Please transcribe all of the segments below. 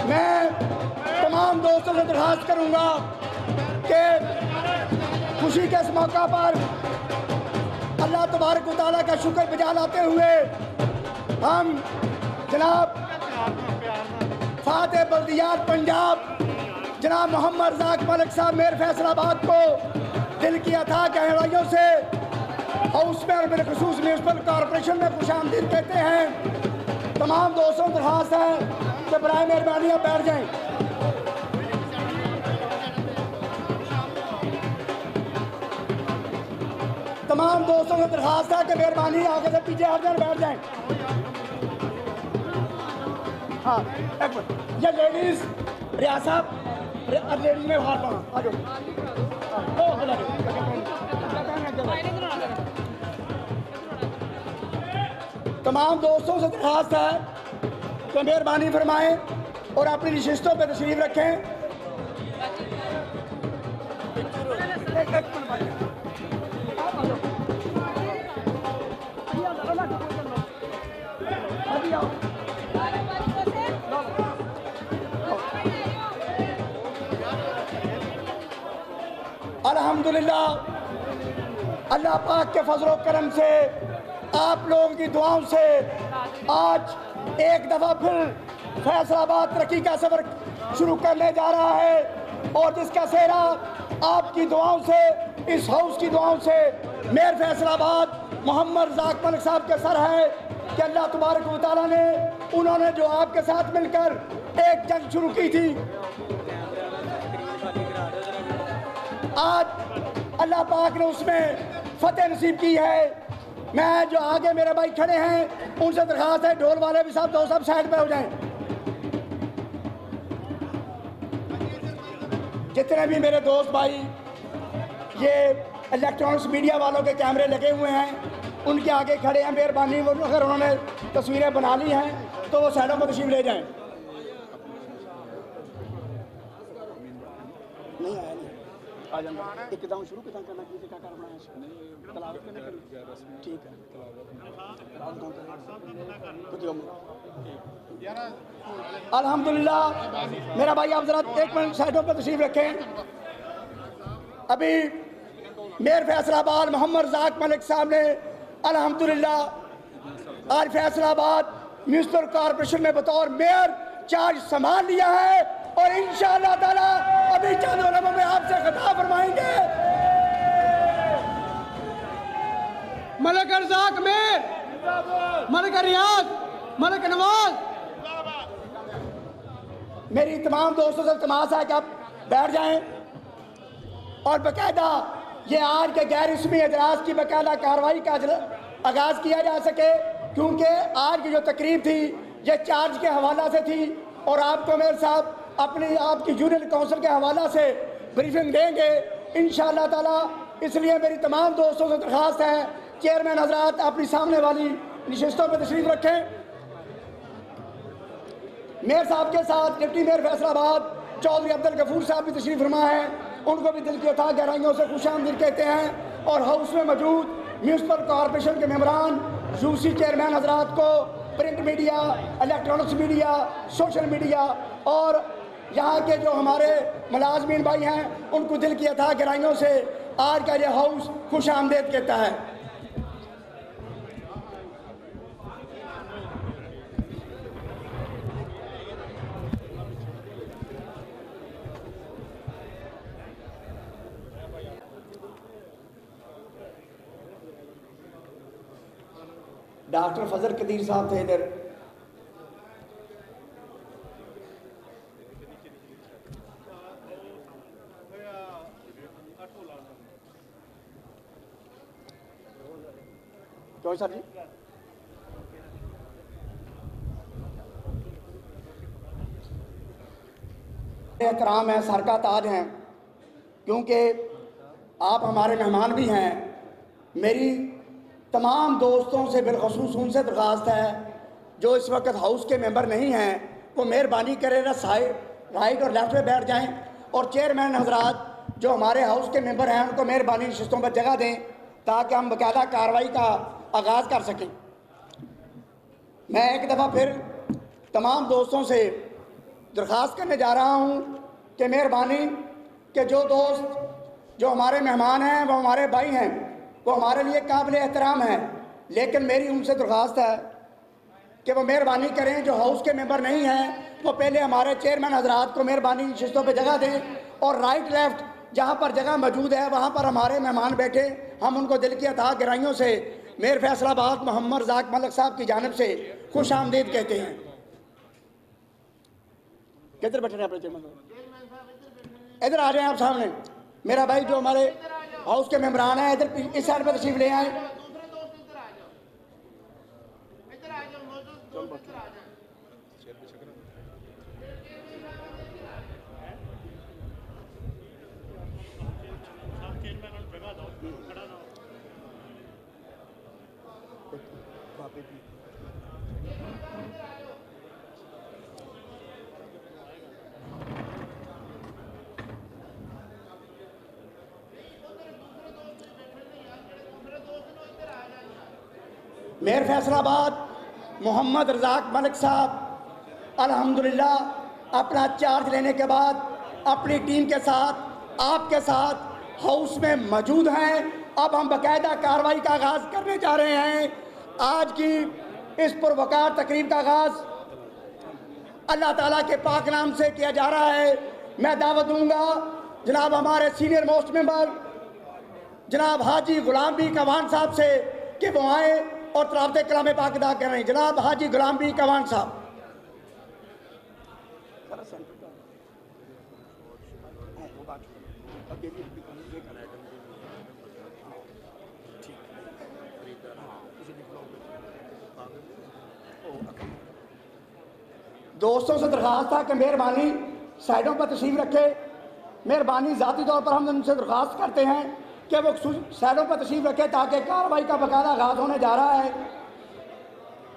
मैं तमाम दोस्तों से दरख्वास्त करूंगा कि खुशी के इस मौका पर अल्लाह तबारक व तआला का शुक्र बजा लाते हुए हम जनाब फातिह बल्दियात पंजाब जनाब मोहम्मद रज़ाक मलिक साहब मेयर फैसलाबाद को दिल की अथाह गहराइयों से हाउस में और बिलखुसूस म्यूनसिपल कॉरपोरेशन में खुशामदीद कहते हैं। तमाम दोस्तों को दरख्वास्त है कि बराए मेहरबानी आप बैठ जाएं। तमाम दोस्तों को दरख्वास्त है कि मेहरबानी आगे से पीछे हट जाए, बैठ जाएं। हाँ एक मिनट, ये लेडीज रियाज साहब लेडीज में हाथ पड़ा आ जाओ। तमाम दोस्तों से दरख्वास्त है कि मेहरबानी फरमाएं और अपनी नशिस्तों पर तशरीफ रखें। अल्हम्दुलिल्लाह अल्लाह पाक के फजल करम से आप लोगों की दुआओं से आज एक दफ़ा फिर फैसलाबाद तरक्की का सफ़र शुरू करने जा रहा है और जिसका सेहरा आपकी दुआओं से, इस हाउस की दुआओं से मेयर फैसलाबाद मोहम्मद रज़ाक मलिक साहब के सर है कि अल्लाह तबारक व तआला ने, उन्होंने जो आपके साथ मिलकर एक जंग शुरू की थी, आज अल्लाह पाक ने उसमें फतेह नसीब की है। मैं जो आगे मेरे भाई खड़े हैं उनसे दरख्वास्त है, ढोल वाले भी साहब, दो सब साइड पे हो जाएं। जितने भी मेरे दोस्त भाई ये इलेक्ट्रॉनिक्स मीडिया वालों के कैमरे लगे हुए हैं उनके आगे खड़े हैं, मेहरबानी अगर उन्होंने तस्वीरें बना ली हैं तो वो साइडों पर तशरीफ ले जाएं। नहीं आया नहीं आ जाना एकदम शुरू कितना करना कीजिए क्या करना है तलावत करने के लिए ठीक है अल्हम्दुलिल्लाह। मेरा भाई आप जरा एक मिनट साइडों पर तशरीफ रखें। अभी मेयर फैसलाबाद मोहम्मद रज़ाक मलिक साहब ने अल्हम्दुलिल्लाह आज फैसलाबाद म्यूनसिपल कॉरपोरेशन में बतौर मेयर चार्ज संभाल लिया है और इंशाअल्लाह ताला अभी चंद लम्हों में आपसे खिताब फरमाएंगे। मलिक रज़ाक मेयर, मलिक रियाज, मलिक नवाज। मेरी तमाम दोस्तों से तमाशा है कि आप बैठ जाएं और बाकायदा ये आज के गैर रस्मी इजलास की बाकायदा कार्रवाई का आगाज़ किया जा सके, क्योंकि आज की जो तकरीब थी ये चार्ज के हवाला से थी और आपको मेयर साहब अपनी आपकी यूनियन काउंसिल के हवाला से ब्रीफिंग देंगे इंशाअल्लाह ताला। इसलिए मेरी तमाम दोस्तों से दरख्वास्त है, चेयरमैन हजरात अपनी सामने वाली नशिस्तों पर तशरीफ रखें। मेयर साहब के साथ डिप्टी मेयर फैसलाबाद चौधरी अब्दुल गफूर साहब भी तशरीफ फरमा है, उनको भी दिल की अथाह गहराइयों से खुशामदीद कहते हैं। और हाउस में मौजूद म्यूनसिपल कॉरपोरेशन के मेंबरान, यूसी चेयरमैन हजरात को, print media, electronics media, social media और यहाँ के जो हमारे मुलाजमीन भाई हैं उनको दिल की अथाह गहराइयों से आज का ये हाउस खुश आमदेद कहता है। डॉक्टर फजल कदीर साहब थे इधर, क्यों सर जी? एहतराम है, सर का ताज हैं, क्योंकि आप हमारे मेहमान भी हैं। मेरी तमाम दोस्तों से बिलखसूस उनसे दरख्वास्त है जो इस वक्त हाउस के मेंबर नहीं हैं, वो मेहरबानी करें ना साइड राइट और लेफ्ट में बैठ जाएं और चेयरमैन हजरात जो हमारे हाउस के मेंबर हैं उनको मेहरबानी नशिस्तों पर जगह दें ताकि हम बाकायदा कार्रवाई का आगाज़ कर सकें। मैं एक दफ़ा फिर तमाम दोस्तों से दरख्वास्त करने जा रहा हूँ कि मेहरबानी कि जो दोस्त जो हमारे मेहमान हैं, वो हमारे भाई हैं, वो हमारे लिए काबिल एहतराम हैं, लेकिन मेरी उनसे दरख्वास्त है कि वो मेहरबानी करें, जो हाउस के मेंबर नहीं हैं वो पहले हमारे चेयरमैन हजरात को मेहरबानी नशिस्तों पर जगह दें, और राइट लेफ्ट जहाँ पर जगह मौजूद है वहाँ पर हमारे मेहमान बैठे, हम उनको दिल की अता गहराइयों से मेयर फैसलाबाद मोहम्मद रज़ाक मलिक साहब की जानिब से खुश आमदीद कहते हैं। किधर बैठे अपने चेयरमैन साहब? इधर आ जाएं आप सामने। मेरा भाई जो हमारे हाउस के मेम्बरान हैं इधर इस साइड पर तशरीफ ले आए। मेयर फैसलाबाद मोहम्मद रज़ाक मलिक साहब अल्हम्दुलिल्लाह अपना चार्ज लेने के बाद अपनी टीम के साथ आपके साथ हाउस में मौजूद हैं। अब हम बाकायदा कार्रवाई का आगाज़ करने जा रहे हैं। आज की इस पुरवकार तकरीब का आगाज़ अल्लाह ताला के पाक नाम से किया जा रहा है। मैं दावत दूंगा जनाब हमारे सीनियर मोस्ट मेंबर जनाब हाजी गुलाम बी कवान साहब से कि वो आए और तरावते कलाम पाक अदा कर रहे हैं। जनाब हाजी गुलाम बी कवान साहब। दोस्तों से दरख्वास्त था कि मेहरबानी साइडों पर तशरीफ रखे। मेहरबानी ज़ाती तौर पर हम उनसे दरख्वास्त करते हैं कि वो साइडों पर तशरीफ रखे ताकि कार्रवाई का बाकायदा आगाज़ होने जा रहा है।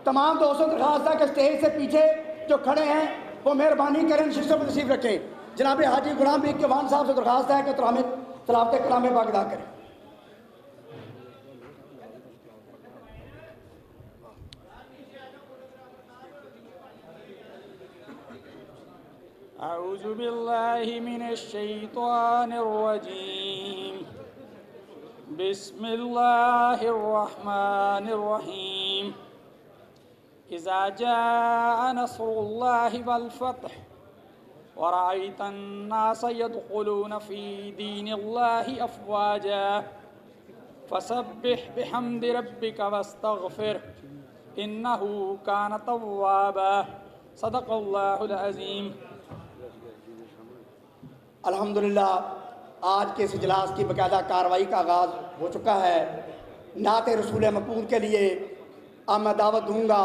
तमाम दोस्तों से दरख्वास्त था कि स्टेज से पीछे जो खड़े हैं वो मेहरबानी करें नशिस्तों पर तशरीफ रखें। जनाब हाजी गुलाम बी कवान साहब से दरख्वास्त है कि तलावत कलाम पाक अदा करें। अऊज़ु बिल्लाहि मिनश शैतानिर रजीम। बिस्मिल्लाहिर रहमानिर रहीम। इज़ा जाअ नस्रुल्लाहि वल फ़त्ह व रअयतन नास यदख़ुलून फ़ी दीनिल्लाहि अफ़वाजा फ़सब्बिह बिहम्दि रब्बिका वस्तग़फ़िर इन्नहु कान तव्वाबा। सदक़ल्लाहुल अज़ीम। अल्हम्दुलिल्लाह आज के इस इजलास की बाकायदा कार्रवाई का आगाज़ हो चुका है। नात रसूल मक़बूल के लिए अब मैं दावत दूँगा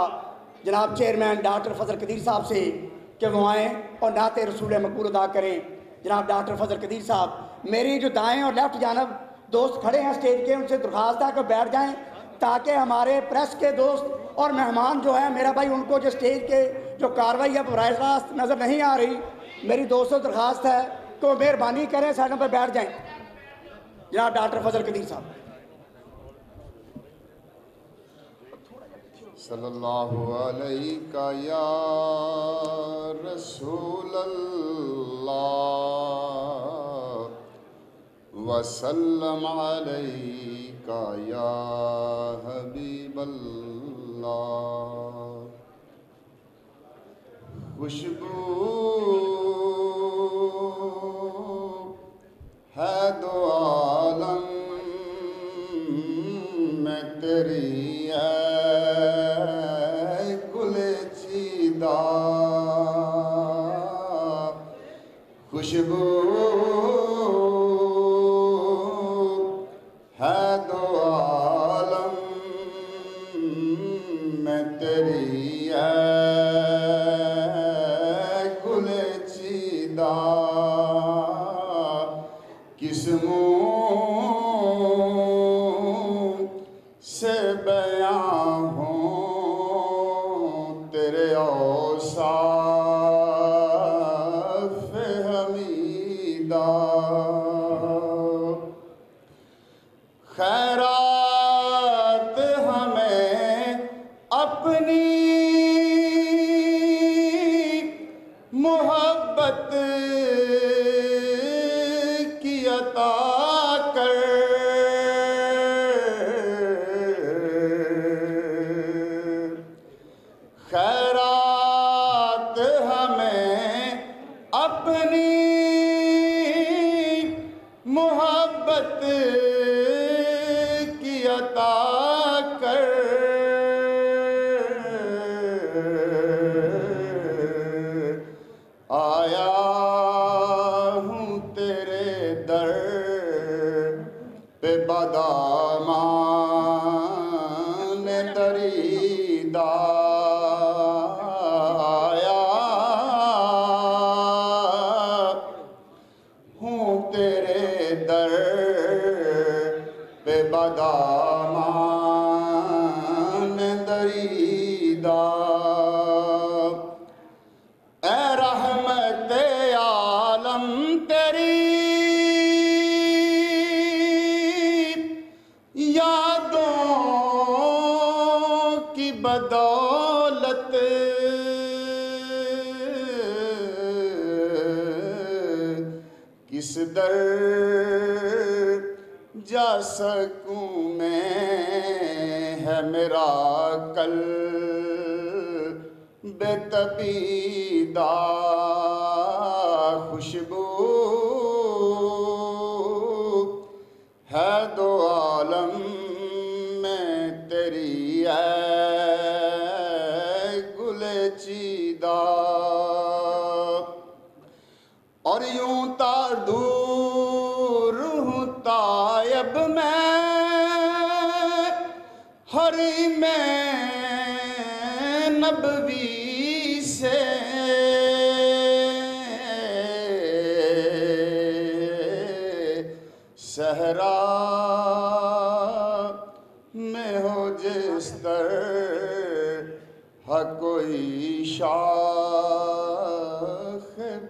जनाब चेयरमैन डॉक्टर फजल कदीर साहब से कि वो आएँ और नात रसूल मक़बूल अदा करें। जनाब डॉक्टर फजल कदीर साहब, मेरी जो दाएँ और लेफ़्ट जानब दोस्त खड़े हैं स्टेज के, उनसे दरख्वास्त है कि बैठ जाएँ ताकि हमारे प्रेस के दोस्त और मेहमान जो है मेरा भाई उनको जो स्टेज के जो कार्रवाई है बराह रास्त नज़र नहीं आ रही। मेरी दोस्तों से दरख्वास्त है तो मेहरबानी करें साइडों पर बैठ जाएं। जनाब डॉक्टर फजल कदीर साहब। सल्लल्लाहु अलैका या रसूल अल्लाह वसल्लम अलैका या हबीब अल्लाह। खुशबू है दो आलम में तेरी है गुले चीदा। खुशबू है दो आलम में तेरी है गुले चीदा। किस्मों से बयां हो तेरे औसाफ हमीद मोहब्बत की अता कर, खैरात हमें अपनी मोहब्बत की अता कर। आया हूँ तेरे दर पे बदामान दरीदा, आया हूँ तेरे दर पे बदामान दरीदा। ऐ रहमत आलम तेरी यादों की बदौलत किस दर जा सकूं मैं, है मेरा कल बेतबीदा खुशबू है दो आलम में तेरी है गुले चीदा। और यूं ता दूर हूँ तायब मैं हरी में नबवी से, सहरा में हो जिस तरह कोई शाख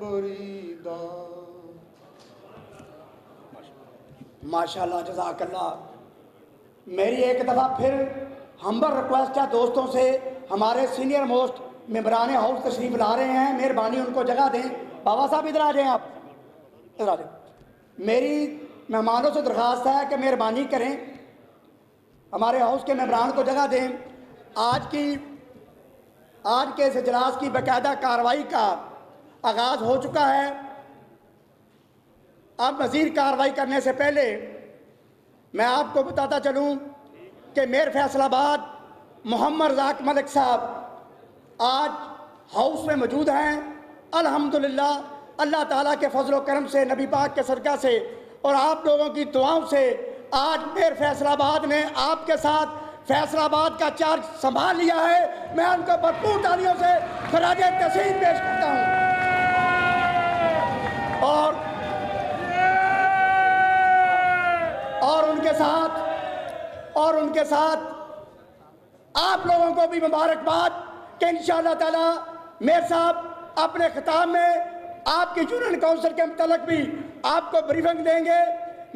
बुरीदा। माशाल्लाह जज़ाकल्लाह। मेरी एक दफ़ा फिर हम्बल रिक्वेस्ट है दोस्तों से, हमारे सीनियर मोस्ट मेंबरान हाउस तशरीफ ला रहे हैं, मेहरबानी उनको जगह दें। बाबा साहब इधर आ जाएं, आप इधर आ जाएं। मेरी मेहमानों से दरख्वास्त है कि मेहरबानी करें, हमारे हाउस के मेंबरान को जगह दें। आज के इस इजलास की बाकायदा कार्रवाई का आगाज़ हो चुका है। अब मज़ीद कार्रवाई करने से पहले मैं आपको बताता चलूँ कि मेयर फैसलाबाद मोहम्मद रज़ाक मलिक साहब आज हाउस में मौजूद हैं। अल्हम्दुलिल्लाह, अल्लाह ताला के फजल करम से, नबी पाक के सदका से और आप लोगों की दुआओं से आज मेयर फैसलाबाद ने आपके साथ फैसलाबाद का चार्ज संभाल लिया है। मैं उनको भरपूर तालियों से खराज तहसीन पेश करता हूँ। और उनके साथ आप लोगों को भी मुबारकबाद कि इंशाअल्लाह ताला मेयर साहब अपने खिताब में आपकी यूनियन काउंसिल के मुतल्लिक भी आपको ब्रीफिंग देंगे।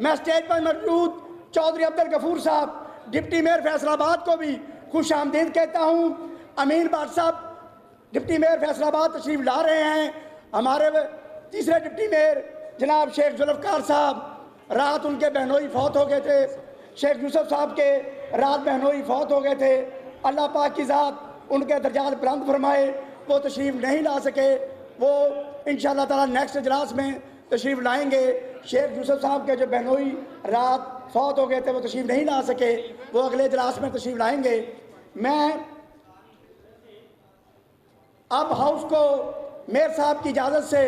मैं स्टेज पर मौजूद चौधरी अब्दुल गफूर साहब डिप्टी मेयर फैसलाबाद को भी खुश आमदीद कहता हूँ। अमीन बाट साहब डिप्टी मेयर फैसलाबाद तशरीफ ला रहे हैं। हमारे तीसरे डिप्टी मेयर जनाब शेख जुल्फ़कार साहब, रात उनके बहनोई फौत हो गए थे। शेख यूसुफ साहब के रात बहनोई फौत हो गए थे। अल्लाह पाक की ज़ात उनके दर्जात बुलंद फरमाए। वो तशरीफ़ नहीं ला सके, वो इंशाअल्लाह ताला नेक्स्ट इजलास में तशरीफ़ लाएंगे। शेख यूसुफ साहब के जो बहनोई रात फौत हो गए थे वो तशरीफ़ नहीं ला सके, वो अगले इजलास में तशरीफ़ लाएंगे। मैं अब हाउस को मेयर साहब की इजाज़त से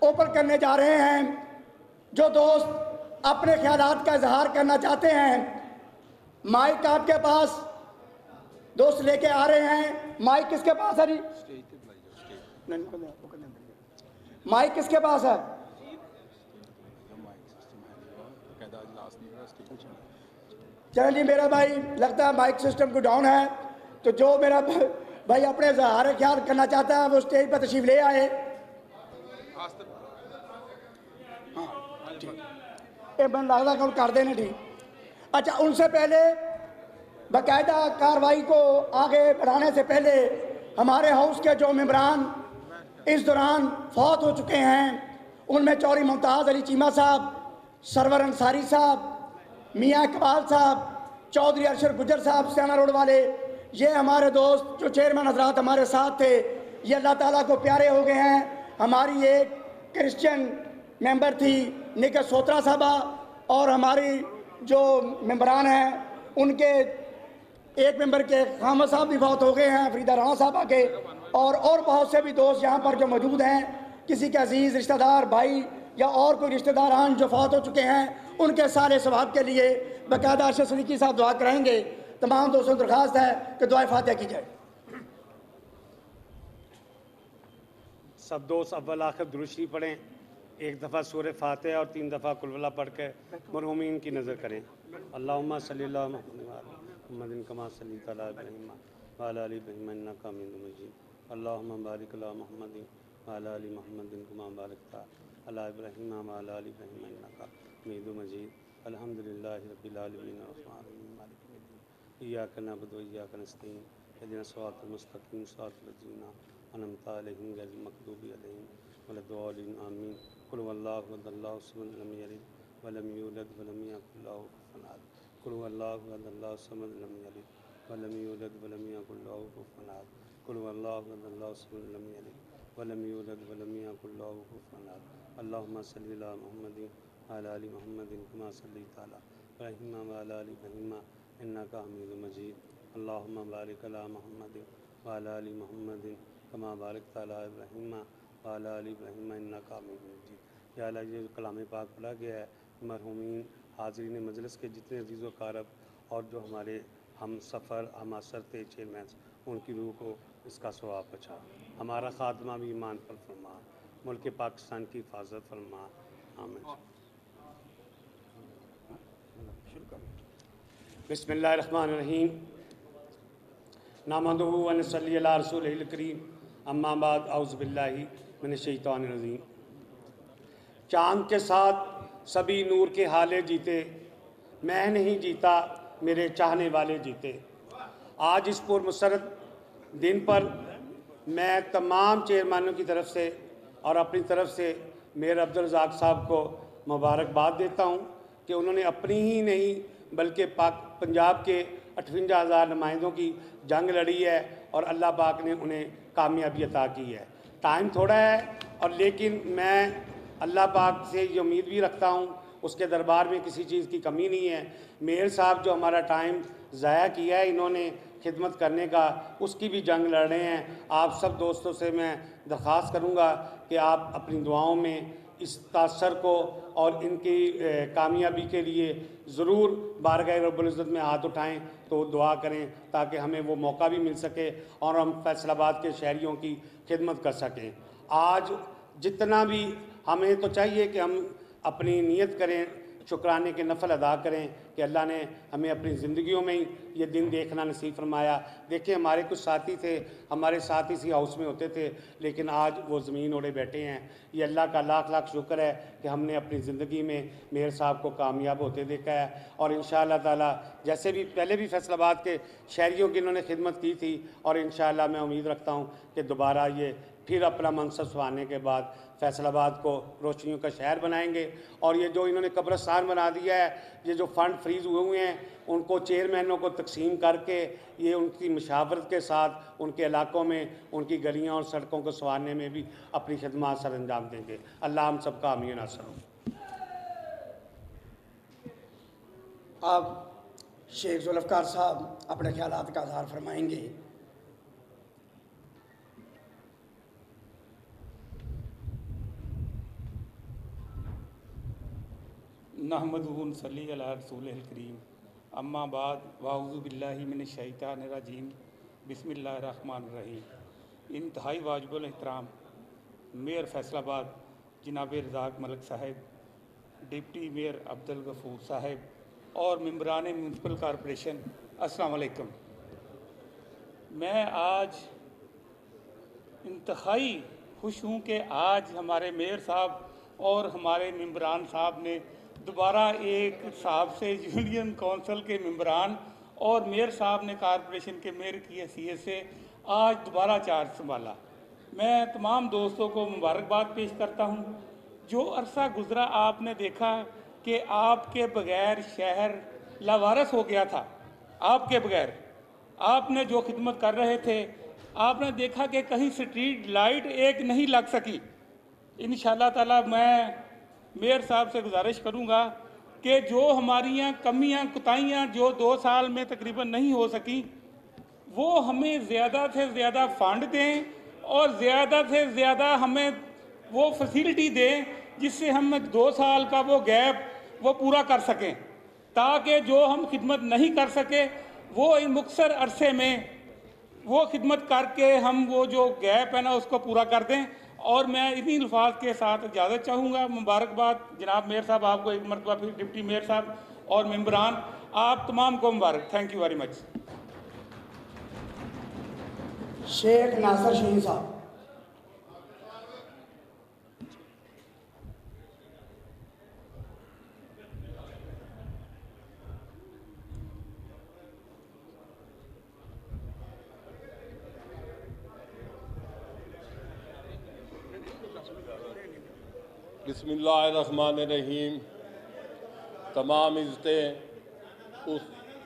ओपन करने जा रहे हैं। जो दोस्त अपने ख्यालात का इजहार करना चाहते हैं, माइक आपके पास दोस्त लेके आ रहे हैं। माइक किसके पास है जी? माइक किसके पास है? चलो जी, मेरा भाई लगता है माइक सिस्टम को डाउन है, तो जो मेरा भाई अपने इजहार ख्याल करना चाहता है वो स्टेज पर तशरीफ ले आए। बन लगता कर देने ठीक। अच्छा, उनसे पहले बाकायदा कार्रवाई को आगे बढ़ाने से पहले हमारे हाउस के जो मेंबरान इस दौरान फौत हो चुके हैं। उनमें चौधरी मुमताज़ अली चीमा साहब, सरवर अंसारी साहब, मियाँ इकबाल साहब, चौधरी अरशद गुजर साहब सियाना रोड वाले, ये हमारे दोस्त जो चेयरमैन हजरात हमारे साथ थे, ये अल्लाह ताला को प्यारे हो गए हैं। हमारी एक क्रिश्चियन मेंबर थी निका सोत्रा साहबा, और हमारी जो मेंबरान हैं उनके एक मेंबर के खामद साहब भी बहुत हो गए हैं, फरीदा राणा साहबा के, और बहुत से भी दोस्त यहाँ पर जो मौजूद हैं। किसी के अजीज़ रिश्तेदार भाई या और कोई रिश्तेदारान जो फौत हो चुके हैं, उनके सारे सवाब के लिए बाकायदा अरशद सदीकी साहब दुआ कराएंगे। तमाम दोस्तों से दरख्वास्त है कि दुआ फातिहा की जाए। सब दोस्त अव्वल आखिर दुरूद शरीफ पढ़ें, एक दफ़ा सूरह फातिहा और 3 दफ़ा कुल वल्लाह पढ़ के मरहूमीन की नज़र करें। अल्लाहुम्मा सल्ली अला मुहम्मदिन कमा सल्लैता अला इब्राहीम व अला आलि इब्राहीम इन्नका हमीदुम मजीद। अल्लाहुम्मा बारिक अला मुहम्मदिन व अला आलि मुहम्मदिन कमा बारकता अला इब्राहीम व अला आलि इब्राहीम इन्नका हमीदुम मजीद। अल्हम्दुलिल्लाहि रब्बिल आलमीन अर्रहमानिर मालिकिल यौमिद्दीन इय्याका नअबुदु व इय्याका नस्तईन इहदिनस सिरातल मुस्तक़ीम सिरातल लज़ीना अनअमता अलैहिम गैरिल मग़दूबि अलैहिम वलद्दालिन आमीन। कुल हुवल्लाहु अहद अल्लाहु समद लम यलिद वलम यूलद वलम यकुल लहू कुफुवन अहद। कुल हुवल्लाहु अहद अल्लाहु समद लम यलिद वलम यूलद वलम यकुल लहू कुफुवन अहद। कुल हुवल्लाहु अहद अल्लाहु समद लम यलिद वलम यूलद वलम यकुल लहू कुफुवन अहद। अल्लाहुम्मा सल्लि अला मुहम्मदिन व अला आलि मुहम्मदिन कमा सल्लैता अला इब्राहीम व अला आलि इब्राहीम इन्नका हमीदुम मजीद। अल्लाहुम्मा बारिक अला मुहम्मदिन व अला आलि मुहम्मदिन कमा बारकता अला इब्राहीम व अला आलि इब्राहीम इन्नका हमीदुम मजीद। या अल्लाह, ये जो कलाम पाक पढ़ा गया है, मरहूमीन हाज़रीन मजलिस के जितने अज़ीज़ व कारब और जो हमारे हम सफ़र हम असर थे चेयरमैन, उनकी रूह को इसका सवाब पहुँचा। हमारा ख़ात्मा भी ईमान पर फरमा, मुल्क पाकिस्तान की हिफाजत फरमा। आमीन। बिस्मिल्लाहिर्रहमानिर्रहीम। नहमदुहु व नसल्ली अला रसूलिल करीम, अम्मा बाद, औज़ु बिल्लाहि मिनश शैतानिर रजीम। चाँद के साथ सभी नूर के हाले जीते, मैं नहीं जीता मेरे चाहने वाले जीते। आज इस पुरमसरत दिन पर मैं तमाम चेयरमैनों की तरफ से और अपनी तरफ से मेयर अब्दुल रज़ाक साहब को मुबारकबाद देता हूँ कि उन्होंने अपनी ही नहीं बल्कि पंजाब के 58,000 नुमाइंदों की जंग लड़ी है और अल्लाह पाक ने उन्हें कामयाबी अता की है। टाइम थोड़ा है और लेकिन मैं अल्लाह पाक से ये उम्मीद भी रखता हूँ, उसके दरबार में किसी चीज़ की कमी नहीं है। मेयर साहब जो हमारा टाइम ज़ाया किया है इन्होंने खिदमत करने का, उसकी भी जंग लड़ रहे हैं। आप सब दोस्तों से मैं दरख्वास्त करूँगा कि आप अपनी दुआओं में इस तासर को और इनकी कामयाबी के लिए ज़रूर बारगाह रब्बुल इज़्ज़त में हाथ उठाएं, तो दुआ करें ताकि हमें वो मौका भी मिल सके और हम फैसलाबाद के शहरियों की खिदमत कर सकें। आज जितना भी हमें तो चाहिए कि हम अपनी नीयत करें, शुक्राने के नफल अदा करें कि अल्लाह ने हमें अपनी ज़िंदगियों में ही ये दिन देखना नसीब फरमाया। देखिए, हमारे कुछ साथी थे, हमारे साथ इसी हाउस में होते थे, लेकिन आज वो ज़मीन ओढ़े बैठे हैं। ये अल्लाह का लाख लाख शुक्र है कि हमने अपनी ज़िंदगी में मेयर साहब को कामयाब होते देखा है। और इंशाअल्लाह ताला जैसे भी पहले भी फैसलाबाद के शहरियों की इन्होंने खिदमत की थी, और इंशाअल्लाह मैं उम्मीद रखता हूँ कि दोबारा ये फिर अपना मनसब संभालने के बाद फैसलाबाद को रोशनियों का शहर बनाएंगे। और ये जो इन्होंने कब्रिस्तान बना दिया है, ये जो फ़ंड फ्रीज़ हुए हैं, उनको चेयरमैनों को तकसीम करके ये उनकी मशावरत के साथ उनके इलाकों में उनकी गलियां और सड़कों को संवारने में भी अपनी खिदमत सर अंजाम देंगे। अल्लाह हम सबका आमीन नासर हो। अब शेख जुल्फ़कार साहब अपने ख्यालात का इज़हार फरमाएंगे। नहमदुहु व नसल्ली अला रसूलिल करीम, अम्मा बाद, वाऊज़ु बिल्लाहि मिनश शैतानिर रजीम, बिस्मिल्लाहिर रहमानिर रहीम। इंतहाई वाजिबुल एहतराम मेयर फैसलाबाद जनाब रज़ाक मलिक साहब, डिप्टी मेयर अब्दुल गफूर साहब और मेंबरान म्यूनसिपल कॉरपोरेशन, अस्सलाम वालेकुम। मैं आज इंतहाई खुश हूँ कि आज हमारे मेयर साहब और हमारे मेंबरान साहब ने दोबारा एक साहब से यूनियन कौंसिल के मेंबरान और मेयर साहब ने कॉरपोरेशन के मेयर की हैसियत से आज दोबारा चार्ज संभाला। मैं तमाम दोस्तों को मुबारकबाद पेश करता हूँ। जो अरसा गुज़रा आपने देखा कि आपके बगैर शहर लावारस हो गया था। आपके बगैर आपने जो खिदमत कर रहे थे, आपने देखा कि कहीं स्ट्रीट लाइट एक नहीं लग सकी। इंशाअल्लाह ताला मैं मेयर साहब से गुजारिश करूँगा कि जो हमारी यहाँ कमियाँ कोताहियाँ जो 2 साल में तकरीबन नहीं हो सकी, वो हमें ज़्यादा से ज़्यादा फंड दें और ज़्यादा से ज़्यादा हमें वो फैसिलिटी दें जिससे हम 2 साल का वो गैप वो पूरा कर सकें, ताकि जो हम खिदमत नहीं कर सके वो इन मुख्तर अरसे में वो खिदमत करके हम वो जो गैप है ना उसको पूरा कर दें। और मैं इन्हीं अल्फाज के साथ इजाज़त चाहूँगा। मुबारकबाद जनाब मेयर साहब, आपको एक मरतबा फिर डिप्टी मेयर साहब और मेंबरान, आप तमाम को मुबारक। Thank you very much. Sheikh Nasir Shaheen साहब। बिस्मिल्लाहिर्रहमानिर्रहीम। तमाम इज़्ज़तें उस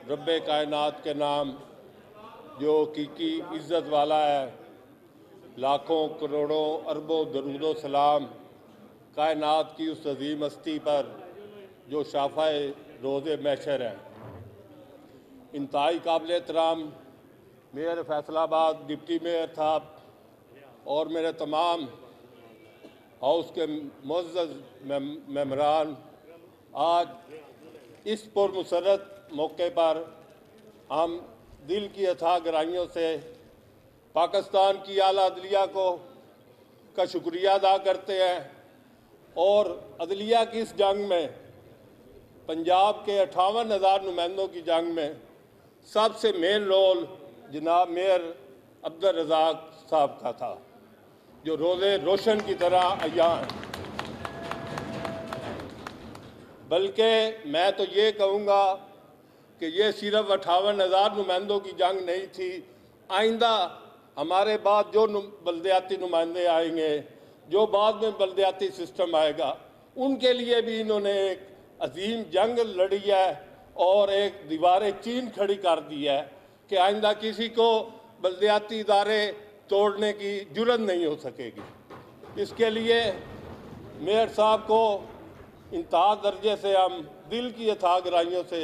रब्बे कायनात के नाम जो हकीकी इज़्ज़त वाला है। लाखों करोड़ों अरबों दरूदो सलाम कायनात की उस अजीम हस्ती पर जो शाफ़ाए रोज़े महशर है। इंतहाई काबिल एहतराम मेयर फैसलाबाद, डिप्टी मेयर साहब और मेरे तमाम हाउस के मुअज़्ज़ज़ मेंबरान, आज इस पुरमसरत मौके पर हम दिल की अथाह गहराइयों से पाकिस्तान की आला अदलिया का शुक्रिया अदा करते हैं और अदलिया की इस जंग में, पंजाब के 58,000 नुमाइंदों की जंग में सबसे मेन रोल जनाब मेयर अब्दुल रज़ाक साहब का था, जो रोज़े रोशन की तरह अय्या हैं। बल्कि मैं तो ये कहूँगा कि ये सिर्फ 58,000 नुमाइंदों की जंग नहीं थी। आइंदा हमारे बाद जो बल्दियाती नुमाइंदे आएंगे, जो बाद में बल्दियाती सिस्टम आएगा, उनके लिए भी इन्होंने एक अजीम जंग लड़ी है और एक दीवार चीन खड़ी कर दी है कि आइंदा किसी को बल्दियाती इदारे तोड़ने की जुर्रत नहीं हो सकेगी। इसके लिए मेयर साहब को इंतहा दर्जे से हम दिल की अथाह गहराइयों से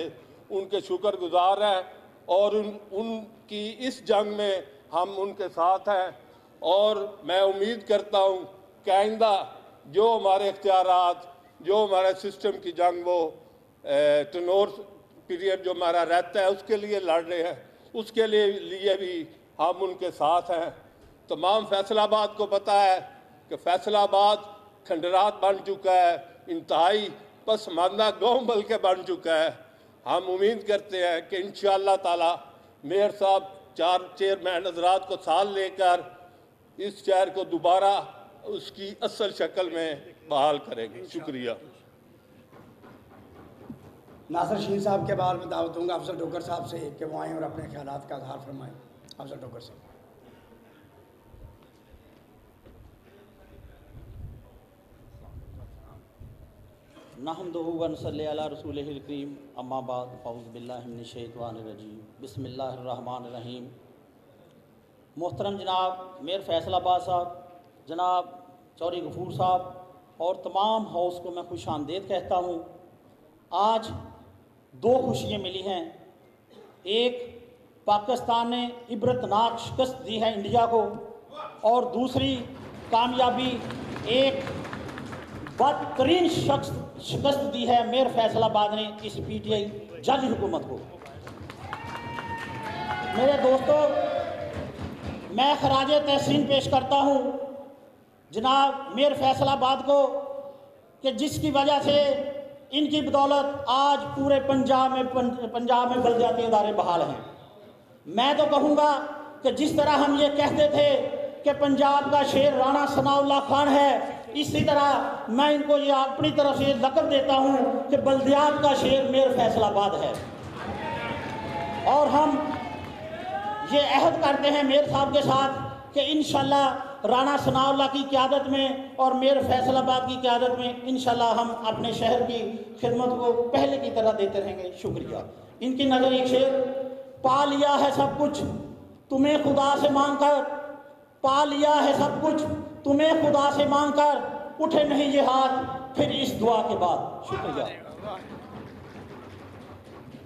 उनके शुक्रगुजार हैं और उनकी इस जंग में हम उनके साथ हैं। और मैं उम्मीद करता हूँ कि आइंदा जो हमारे इख्तियारात, जो हमारे सिस्टम की जंग, वो टनोर पीरियड जो हमारा रहता है उसके लिए लड़ रहे हैं, उसके लिए भी हम उनके साथ हैं। तमाम फैसलाबाद को पता है कि फैसलाबाद खंडरात बन चुका है, इंतहाई पसमानदा गाँव बल्कि बन चुका है। हम उम्मीद करते हैं कि इंशाअल्लाह ताला मेयर साहब 4 चेयरमैन हज़रात को साथ लेकर इस शहर को दोबारा उसकी असल शक्ल में बहाल करेंगे। शुक्रिया। नासिर शहीन साहब के बाद में दावत दूँगा अफजल डोगर साहब से कि वो आएँ और अपने ख्यालात का इज़हार फरमाएँ। अफजल डोगर साहब। नहमदुहु व नसल्ली अला रसूलिहिल करीम, अम्मा बाद, फ़ऊज़ु बिल्लाहि मिनश शैतानिर रजीम, बिस्मिल्लाहिर रहमानिर रहीम। मोहतरम जनाब मेयर फैसलाबाद साहब, जनाब चौधरी गफूर साहब और तमाम हाउस को मैं खुश आमदीद कहता हूँ। आज 2 खुशियाँ मिली हैं। एक, पाकिस्तान ने इबरतनाक शिकस्त दी है इंडिया को, और दूसरी कामयाबी एक बदतरीन शिकस्त दी है मेयर फैसलाबाद ने इस PTI जज हुकूमत को। मेरे दोस्तों, मैं खराज तहसीन पेश करता हूँ जनाब मेयर फैसलाबाद को कि जिसकी वजह से इनकी बदौलत आज पूरे पंजाब में बल्दियाती इदारे बहाल हैं। मैं तो कहूँगा कि जिस तरह हम ये कहते थे कि पंजाब का शेर राणा सनाउल्लाह खान है, इसी तरह मैं इनको ये अपनी तरफ से लक़ब देता हूँ कि बल्दियात का शेर मेयर फैसलाबाद है। और हम ये अहद करते हैं मेयर साहब के साथ कि इंशाअल्लाह राणा सनाउल्लाह की क़यादत में और मेयर फैसलाबाद की क़यादत में इंशाल्लाह हम अपने शहर की खिदमत को पहले की तरह देते रहेंगे। शुक्रिया। इनकी नज़र एक शेर, पा लिया है सब कुछ तुम्हें खुदा से मांग कर, पा लिया है सब कुछ तुम्हें खुदा से मांग कर, उठे नहीं ये हाथ फिर इस दुआ के बाद। शुक्रिया।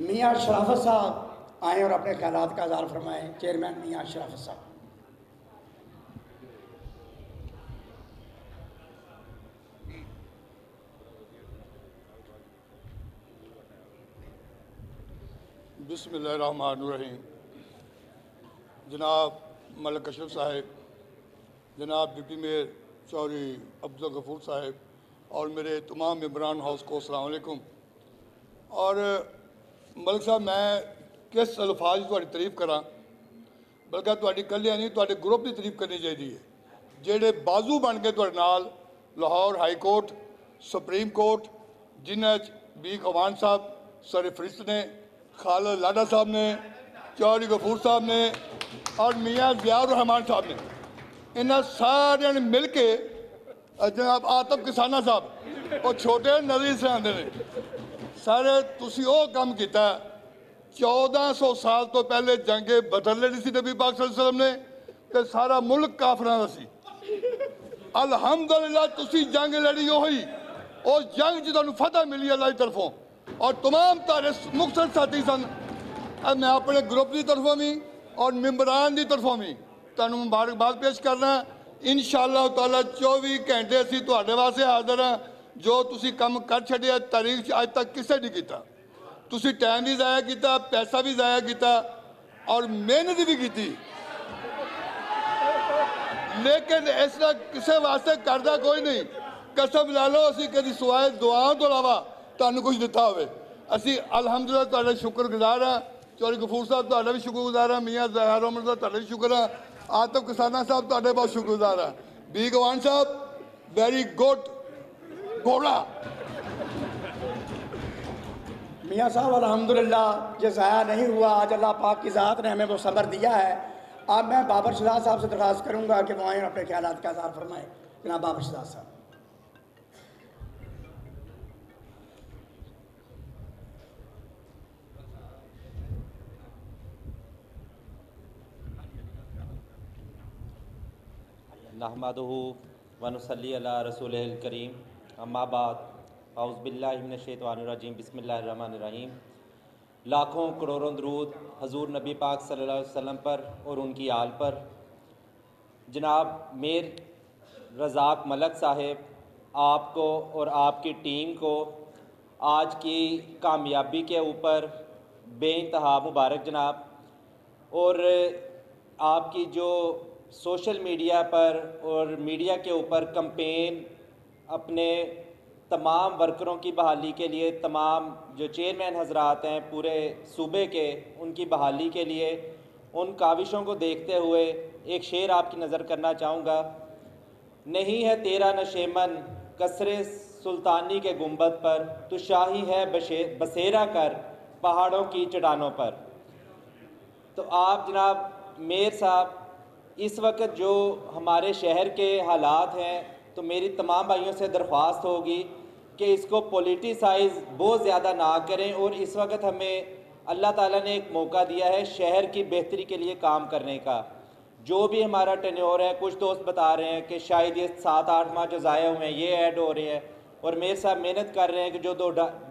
मियाँ शराफत साहब आए और अपने ख्यालात का इज़हार फरमाएं। चेयरमैन मियाँ शराफत साहब। बिस्मिल्लाहिर्रहमानिर्रहीम। जनाब मलिक अशरफ साहब, जनाब डिप्टी मेयर चौधरी अब्दुल गफूर साहब और मेरे तमाम मेंबरान हाउस को अस्सलाम वालेकुम। और मलिक साहब, मैं किस अल्फाज तुहाडी तारीफ करा, बल्कि तुहाडी कल्लियां नहीं तुहाडे ग्रुप की तारीफ करनी चाहिए जेडे बाजू बन के तुहाडे नाल Lahore high court, supreme court, जिन्हें बी खवान साहब सर फरिश्त ने, खालिद लाडा साहब ने, चौधरी गफूर साहब ने और मियाँ ज़ियाउर रहमान साहब ने, इन्होंने सारे ने मिल के जनाब आतफ किसाना साहब और छोटे नज़ीर से आते हैं सारे तुसी वो काम किया 1400 साल तो पहले जंगे बदल लेनी सी नबी पाक सल्लल्लाहु अलैहि वसल्लम ने, तो सारा मुल्क काफरां दा सी। अल्हम्दुलिल्लाह तुसी जंग लड़ी हुई, उस जंग च तुहानूं फतह मिली अल्लाह की तरफों और तमाम तारे मुख्तलिफ साथी सन। मैं अपने ग्रुप की तरफों भी और मेंबरान की तरफों भी तुहानूं मुबारकबाद पेश करना। इंशाअल्लाह ताला 24 घंटे असीं तुहाडे वास्ते हाज़र हां। जो तुसी काम कर छड्डिया तारीख च अज तक किसे नहीं कीता। तुसी टाइम भी ज़ाया किया, पैसा भी ज़ाया किया और मेहनत भी की, लेकिन इसका किसी वास्ते करदा कोई नहीं। कसम ला लो असीं कभी सिवाए दुआओं तो इलावा तुहानूं कुछ दिता होवे। असीं अल्हम्दुलिल्लाह तुहाडे शुक्रगुजार हाँ। चौधरी गफूर साहब तुहाडा भी शुक्रगुजार हाँ, मियाँ ज़हिर अहमद साहब तुहाडा भी शुक्र हाँ, आतफ किसाना साहब तुहाडे बहुत शुक्रगुजार हाँ, बी गवान साहब वेरी गुड घोड़ा। मियाँ साहब अल्हम्दुलिल्लाह ये ज़ाया नहीं हुआ, आज अल्लाह पाक की ज़ात ने हमें वो सब्र दिया है। अब मैं बाबर शहजाद साहब से दरख्वास्त करूँगा कि वो आएँ और अपने ख्यालात का इज़हार फरमाएँ। जनाब बाबर शहजाद साहब। नहमदुहु व नुसल्ली अला रसूलिल करीम, अम्मा बाद, औज़ु बिल्लाहि मिनश शैतानिर रजीम, बिस्मिल्लाहिर्रहमानिर्रहीम। लाखों करोड़ों दरूद हजूर नबी पाक सल्लल्लाहु अलैहि वसल्लम पर और उनकी आल पर। जनाब मेयर रज़ाक मलक साहब, आपको और आपकी टीम को आज की कामयाबी के ऊपर बेइंतहा मुबारक जनाब। और आपकी जो सोशल मीडिया पर और मीडिया के ऊपर कंपेन अपने तमाम वर्करों की बहाली के लिए, तमाम जो चेयरमैन हजरात हैं पूरे सूबे के, उनकी बहाली के लिए, उन काविशों को देखते हुए एक शेर आपकी नज़र करना चाहूँगा। नहीं है तेरा नशेमन कसरे सुल्तानी के गुंबद पर, तो शाही है बसेरा कर पहाड़ों की चट्टानों पर। तो आप जनाब मेयर साहब, इस वक्त जो हमारे शहर के हालात हैं, तो मेरी तमाम भाइयों से दरख्वास्त होगी कि इसको पॉलिटिसाइज़ बहुत ज़्यादा ना करें। और इस वक्त हमें अल्लाह ताला ने एक मौका दिया है शहर की बेहतरी के लिए काम करने का। जो भी हमारा टेन्योर है, कुछ दोस्त बता रहे हैं कि शायद ये 7-8 माह जो ज़ाया हुए हैं ये ऐड हो रहे हैं, और मेरे साहब मेहनत कर रहे हैं कि जो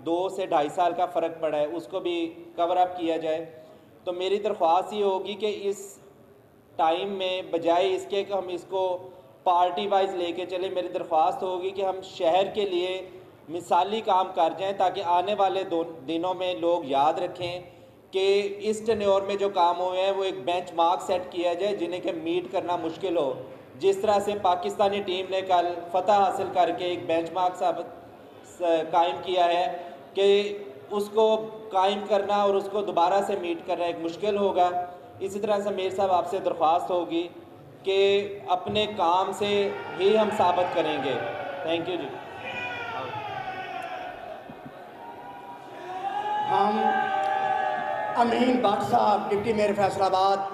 2 से 2.5 साल का फ़र्क पड़ा है उसको भी कवर अप किया जाए। तो मेरी दरख्वास्त ये होगी कि इस टाइम में बजाय इसके कि हम इसको पार्टी वाइज लेके चले, मेरी दरख्वास्त होगी कि हम शहर के लिए मिसाली काम कर जाएं, ताकि आने वाले दिनों में लोग याद रखें कि इस टेन्योर में जो काम हुए हैं वो एक बेंच मार्क सेट किया जाए जिन्हें कि मीट करना मुश्किल हो। जिस तरह से पाकिस्तानी टीम ने कल फतह हासिल करके एक बेंच मार्क कायम किया है कि उसको कायम करना और उसको दोबारा से मीट करना एक मुश्किल होगा। इसी तरह से मेरे साहब आपसे दरख्वास्त होगी कि अपने काम से ही हम साबित करेंगे। थैंक यू जी। हम अमीन भट्ट साहब डिप्टी मेयर फैसलाबाद,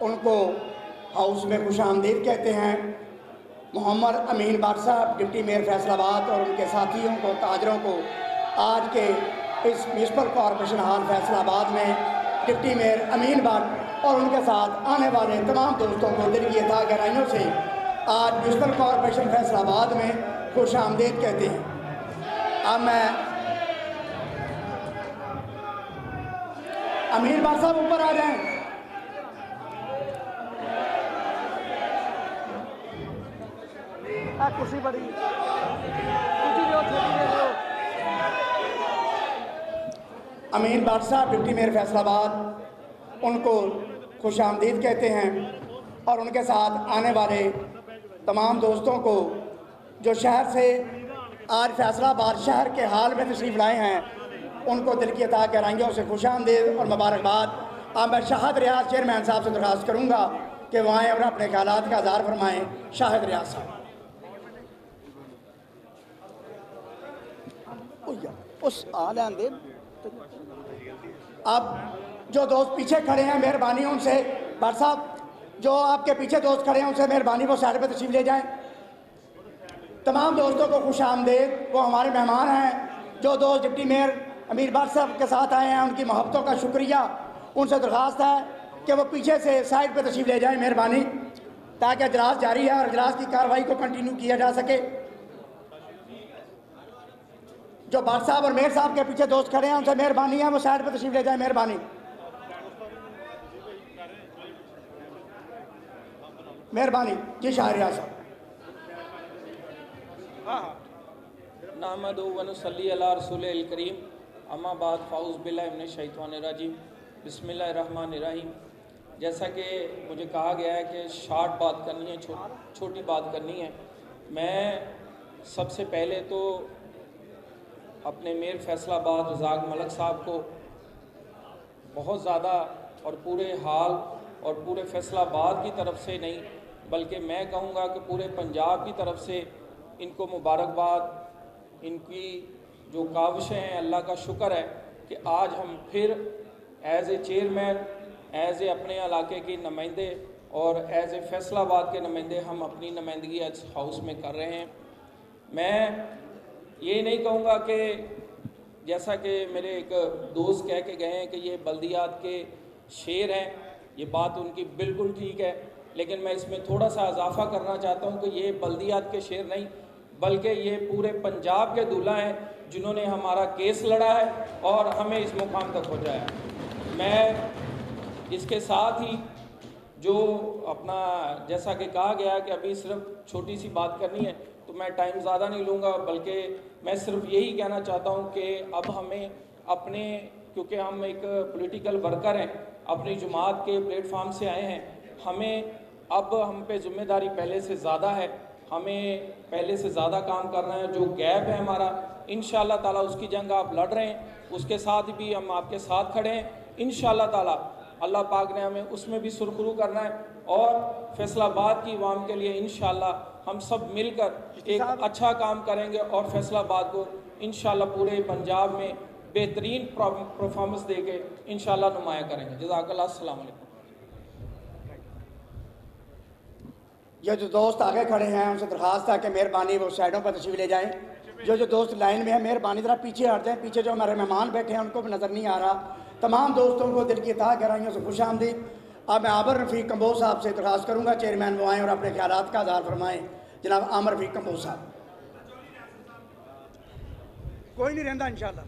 उनको हाउस में खुश आमदीद कहते हैं। मोहम्मद अमीन बाट साहब डिप्टी मेयर फैसलाबाद और उनके साथियों को, ताजरों को आज के इस म्यूनसिपल कॉरपोरेशन हॉल फैसलाबाद में डिप्टी मेयर अमीन बाट और उनके साथ आने वाले तमाम दोस्तों को दिल की अता गहराइयों से आज म्यूनसिपल कॉरपोरेशन फैसलाबाद में खुश आमदीद कहते हैं। अब मैं अमीन बाट साहब ऊपर आ जाएं। कुर्सी पड़ी, कुर्सी दो, छोटी दे दो। अमीन बाट साहब डिप्टी मेयर फैसलाबाद, उनको खुश आमदीद कहते हैं और उनके साथ आने वाले तमाम दोस्तों को जो शहर से आज फैसलाबाद शहर के हाल में तशरीफ़ लाए हैं उनको दिल की अता गहराइयों से खुश आमदीद और मुबारकबाद। अब मैं शाहिद रियाज चेयरमैन साहब से दरख्वास्त करूँगा कि वह आएँ और अपने ख्यालात का इज़हार फरमाएँ। शाहिद रियाज साहब। उस आलन दे। अब जो दोस्त पीछे खड़े हैं मेहरबानी उनसे, भट्ट साहब जो आपके पीछे दोस्त खड़े हैं उनसे मेहरबानी वो साइड पे तशरीफ ले जाएं। तमाम दोस्तों को खुश आमदीद। वो हमारे मेहमान हैं। जो दोस्त डिप्टी मेयर अमीर भट्ट साहब के साथ आए हैं उनकी मोहब्बतों का शुक्रिया। उनसे दरख्वास्त है कि वो पीछे से साइड पे तशरीफ ले जाएँ मेहरबानी, ताकि इजलास जारी है और इजलास की कार्रवाई को कंटिन्यू किया जा सके। जो भट्ट साहब और मेयर साहब के पीछे दोस्त खड़े हैं उनसे मेहरबानी है वो साइड पर तशरीफ ले जाए। मेहरबानी मेहरबानी। जी शाहरियार साहब। नामदु व नसल्ली अला रसूलिल करीम अम्मा बाद फ़ाउज़ बिल्लाहि मिनश शैतानिर रजीम बिस्मिल्लाहिर रहमानिर रहीम। जैसा कि मुझे कहा गया है कि शार्ट बात करनी है, छोटी बात करनी है। मैं सबसे पहले तो अपने मेयर फैसलाबाद रज़ाक मलिक साहब को बहुत ज़्यादा और पूरे हाल और पूरे फैसलाबाद की तरफ से नहीं बल्कि मैं कहूँगा कि पूरे पंजाब की तरफ से इनको मुबारकबाद। इनकी जो काविशें हैं अल्लाह का शुक्र है कि आज हम फिर as a chairman, as a अपने इलाके की नुमाइंदे और एज़ ए फैसलाबाद के नुमाइंदे हम अपनी नुमाइंदगी आज हाउस में कर रहे हैं। मैं ये नहीं कहूँगा कि जैसा कि मेरे एक दोस्त कह के गए हैं कि ये बल्दियात के शेर हैं, ये बात उनकी बिल्कुल ठीक है, लेकिन मैं इसमें थोड़ा सा इजाफा करना चाहता हूँ कि ये बल्दियात के शेर नहीं बल्कि ये पूरे पंजाब के दूल्हा हैं जिन्होंने हमारा केस लड़ा है और हमें इस मुकाम तक पहुँचाया। मैं इसके साथ ही जो अपना जैसा कि कहा गया कि अभी सिर्फ छोटी सी बात करनी है तो मैं टाइम ज़्यादा नहीं लूँगा, बल्कि मैं सिर्फ यही कहना चाहता हूँ कि अब हमें अपने, क्योंकि हम एक पॉलिटिकल वर्कर हैं, अपनी जमात के प्लेटफार्म से आए हैं, हमें अब हम पे ज़िम्मेदारी पहले से ज़्यादा है, हमें पहले से ज़्यादा काम करना है। जो गैप है हमारा इंशाअल्लाह ताला उसकी जंग आप लड़ रहे हैं, उसके साथ भी हम आपके साथ खड़े हैं। इंशाअल्लाह ताला अल्लाह पाक ने हमें उसमें भी सुरखरू करना है और फैसलाबाद की आवाम के लिए इंशाअल्लाह हम सब मिलकर एक अच्छा काम करेंगे और फैसलाबाद को इंशाअल्लाह पूरे पंजाब में बेहतरीन परफॉर्मेंस देके इंशाअल्लाह नुमाया करेंगे। जज़ाकल्लाह। अस्सलाम वालेकुम। ये जो दोस्त आगे खड़े हैं उनसे दरख्वास्त है कि मेहरबानी वो साइडों पर तशरीफ ले जाएं। जो दोस्त लाइन में है मेहरबानी ज़रा पीछे हट जाएं। पीछे जो हमारे मेहमान बैठे हैं उनको भी नज़र नहीं आ रहा। तमाम दोस्तों को दिल की अता गहराइयों से खुश आमदीद। अब मैं आमिर रफ़ीक कंबोज साहब से दरख्वास्त करूँगा चेयरमैन वो आएँ और अपने ख्यालात का इज़हार फरमाएँ। जनाब आमिर रफ़ीक कंबोज साहब। कोई नहीं रहता इंशाअल्लाह।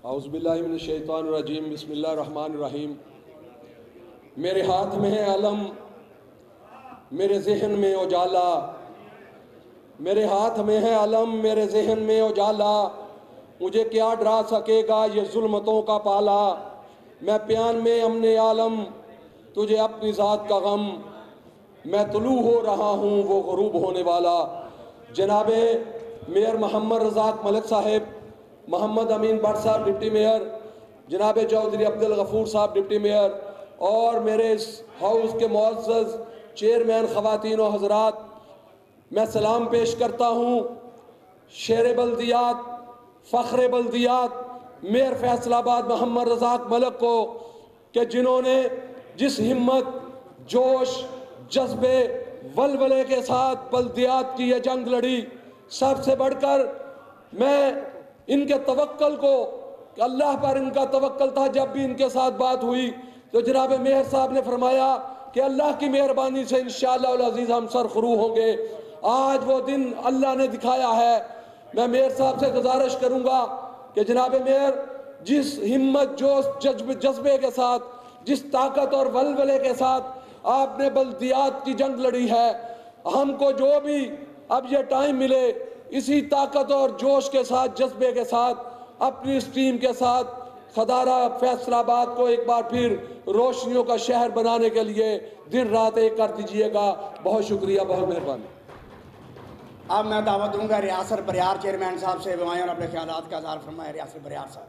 औज़ुबिल्लाहि मिनश शैतानिर रजीम बिस्मिल्लाहिर रहमानिर रहीम। मेरे हाथ में है अलम, मेरे जहन में उजाला, मेरे हाथ में है अलम, मेरे जहन में उजाला, मुझे क्या डरा सकेगा ये जुल्मतों का पाला। मैं प्यान में अमने आलम, तुझे अपनी ज़ात का गम, मैं तुलू हो रहा हूँ वो ग़ुरूब होने वाला। जनाबे मेयर मोहम्मद रज़ाक मलिक साहब, मोहम्मद अमीन भट्ट साहब डिप्टी मेयर, जनाब चौधरी अब्दुल गफूर साहब डिप्टी मेयर और मेरे इस हाउस के मुअज़्ज़ज़ चेयरमैन ख़वातीन व हज़रात, मैं सलाम पेश करता हूँ शेर बल्दियात, फ़ख्र बल्दियात मेयर फैसलाबाद मोहम्मद रज़ाक मलिक को कि जिन्होंने जिस हिम्मत, जोश, जज्बे, वलवले के साथ बल्दियात की ये जंग लड़ी, सबसे बढ़कर मैं इनके तवक्कल को, अल्लाह पर इनका तवक्कल था। जब भी इनके साथ बात हुई तो जनाब मेहर साहब ने फरमाया कि अल्लाह की मेहरबानी से इंशाअल्लाह अज़ीज़ हम सरखरू होंगे। आज वो दिन अल्लाह ने दिखाया है। मैं मेहर साहब से गुजारिश करूंगा कि जनाब मेहर, जिस हिम्मत, जोश, जज्बे के साथ, जिस ताकत और वलवले के साथ आपने बल्दियात की जंग लड़ी है, हमको जो भी अब ये टाइम मिले, इसी ताकत और जोश के साथ, जज्बे के साथ, अपनी इस टीम के साथ खदारा फैसलाबाद को एक बार फिर रोशनियों का शहर बनाने के लिए दिन रात एक कर दीजिएगा। बहुत शुक्रिया, बहुत मेहरबानी। अब मैं दावत दूंगा रियासत बरियार चेयरमैन साहब से और अपने ख्यालात का इज़हार फरमाए। रियासत बरियार साहब,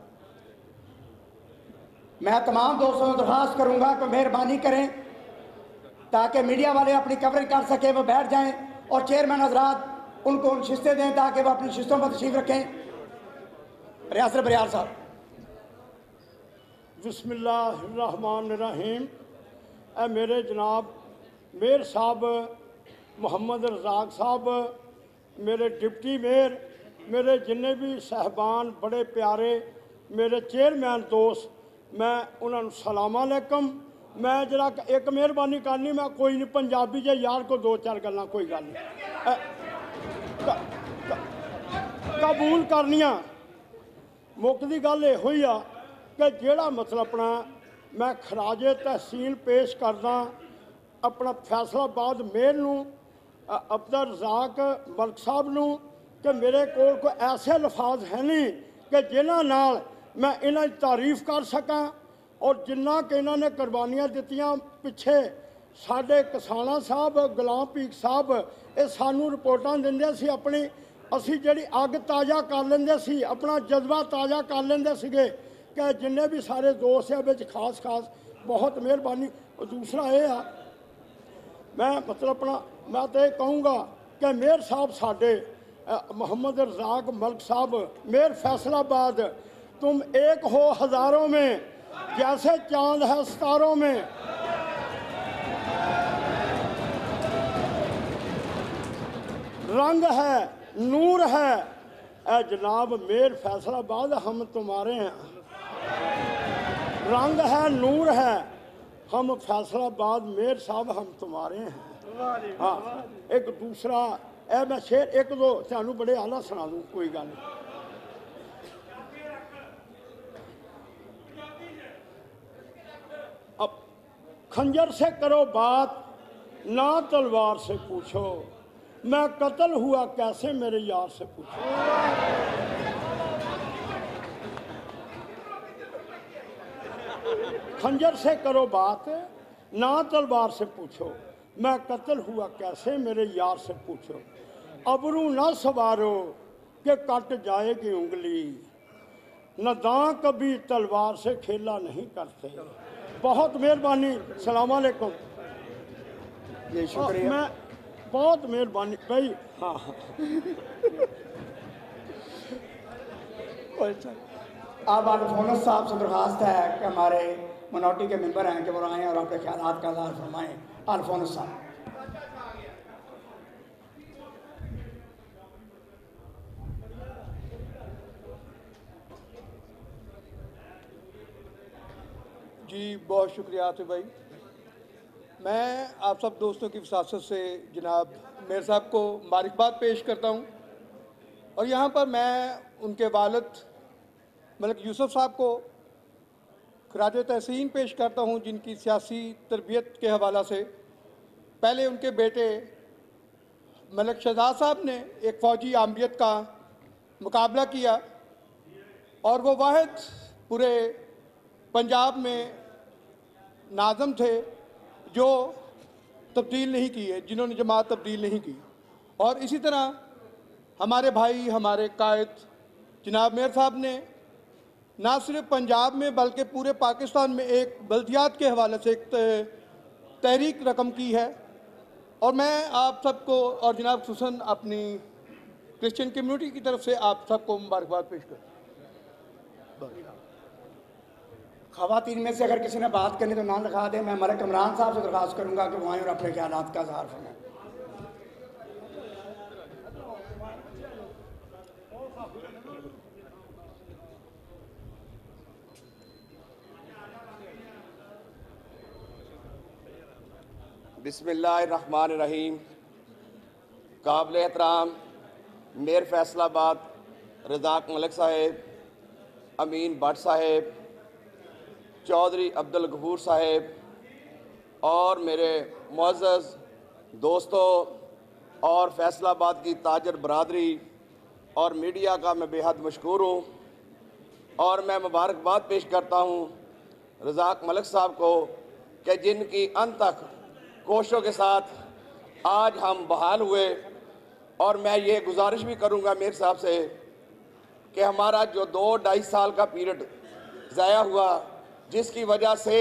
मैं तमाम दोस्तों से दरख्वास्त करूंगा कि मेहरबानी करें ताकि मीडिया वाले अपनी कवरेज कर सके, वो बैठ जाएं और चेयरमैन हजरात उनको शिस्तें दें ताकि वो अपनी शिस्तों पर तशरीफ रखें। रियासत बरियार साहब। बिस्मिल्लाहिर्रहमानिर्रहीम। मेरे जनाब मेयर साहब, मोहम्मद रज़ाक साहब, मेरे डिप्टी मेयर, मेरे जिन्ने भी साहबान बड़े प्यारे मेरे चेयरमैन दोस्त, मैं उन्होंने सलाम अलैकुम। मैं जरा एक मेहरबानी करनी, मैं कोई नहीं पंजाबी जे यार को दो चार गल्लां कोई गल नहीं कबूल करनियां। मुक्कदी गल इहो ही आ कि जेड़ा मतलब अपना मैं खराजे तहसील पेश करदा अपना फैसलाबाद मेयर नूं अब्दुल रज़ाक मलिक साहब नूं कि मेरे कोल कोई ऐसे लफाज है नहीं कि जिन्हां नाल मैं इन्हां दी तारीफ कर सकां। और जिन्ना कि इन्हां ने कुर्बानियां दित्तियां पिछे साडे किसाना साहब, गुलाम पीक साहब, ये सानू रिपोर्टां दिंदे सी अपनी, असी जिहड़ी अग ताज़ा कर लेंदे सी, अपना जज्बा ताज़ा कर लेंदे सीगे कि जिन्ने भी सारे दोस्त है विच खास खास बहुत मेहरबानी। और दूसरा ये आ, मैं मतलब अपना मैं तो ये कहूँगा कि मेयर साहब साडे मोहम्मद रज़ाक मलिक साहब, मेयर फैसलाबाद, तुम एक हो हज़ारों में जैसे चांद है सितारों में। रंग है, नूर है, ए जनाब मेयर फैसलाबाद हम तुम्हारे हैं। रंग है, नूर है, हम फैसलाबाद मेयर साहब हम तुम्हारे हैं। हाँ, एक दूसरा ए मैं शेर एक दो थानू बड़े आला सुना दूँ, कोई गल नहीं। अब खंजर से करो बात, ना तलवार से पूछो, मैं कत्ल हुआ कैसे मेरे यार से पूछो। खंजर से करो बात, ना तलवार से पूछो, मैं कत्ल हुआ कैसे मेरे यार से पूछो। अबरू ना सवारो कि कट जाएगी उंगली, न दां कभी तलवार से खेला नहीं करते। बहुत मेहरबानी, सलाम अलैकुम। ये शुक्रिया, मैं बहुत मेहरबानी भाई। हाँ अब अल्फोनस साहब से दरख्वास्त है कि हमारे मिनॉरिटी के मेंबर हैं कि वो आएँ और अपने ख्यालात का इज़हार फरमाएँ। अल्फोनस साहब। जी बहुत शुक्रिया आतिफ भाई। मैं आप सब दोस्तों की वसासत से जनाब मेयर साहब को मुबारकबाद पेश करता हूँ और यहाँ पर मैं उनके वालिद मलिक यूसुफ साहब को खराज तहसीन पेश करता हूँ, जिनकी सियासी तरबियत के हवाला से पहले उनके बेटे मलिक शहजाद साहब ने एक फ़ौजी आमरीत का मुकाबला किया और वो वाहिद पूरे पंजाब में नाज़म थे जो तब्दील नहीं की है, जिन्होंने जमात तब्दील नहीं की। और इसी तरह हमारे भाई, हमारे कायद जनाब मेयर साहब ने ना सिर्फ पंजाब में बल्कि पूरे पाकिस्तान में एक बल्दियात के हवाले से एक तहरीक रकम की है। और मैं आप सबको और जनाब खुसूसन अपनी क्रिश्चियन कम्युनिटी की तरफ से आप सबको मुबारकबाद पेश करता हूँ। ख़वातीन में से अगर किसी ने बात करनी तो नाम लिखा दें। मैं मलिक इमरान साहब से दरख्वास्त करूँगा कि वो आएँ और अपने ख्यालात का इज़हार फरमाएं। बिस्मिल्लाहिर्रहमानिर्रहीम। काबिल एहतराम मेयर फैसलाबाद रज़ाक मलिक साहेब, अमीन भट्ट साहेब, चौधरी अब्दुल गफूर साहेब और मेरे मुअज़्ज़ज़ दोस्तों और फैसलाबाद की ताजर बरादरी और मीडिया का मैं बेहद मशकूर हूँ और मैं मुबारकबाद पेश करता हूँ रज़ाक मलिक साहब को कि जिनकी अंत तक कोशिशों के साथ आज हम बहाल हुए। और मैं ये गुजारिश भी करूँगा मेयर साहब से कि हमारा जो 2-2.5 साल का पीरियड ज़ाया हुआ, जिसकी वजह से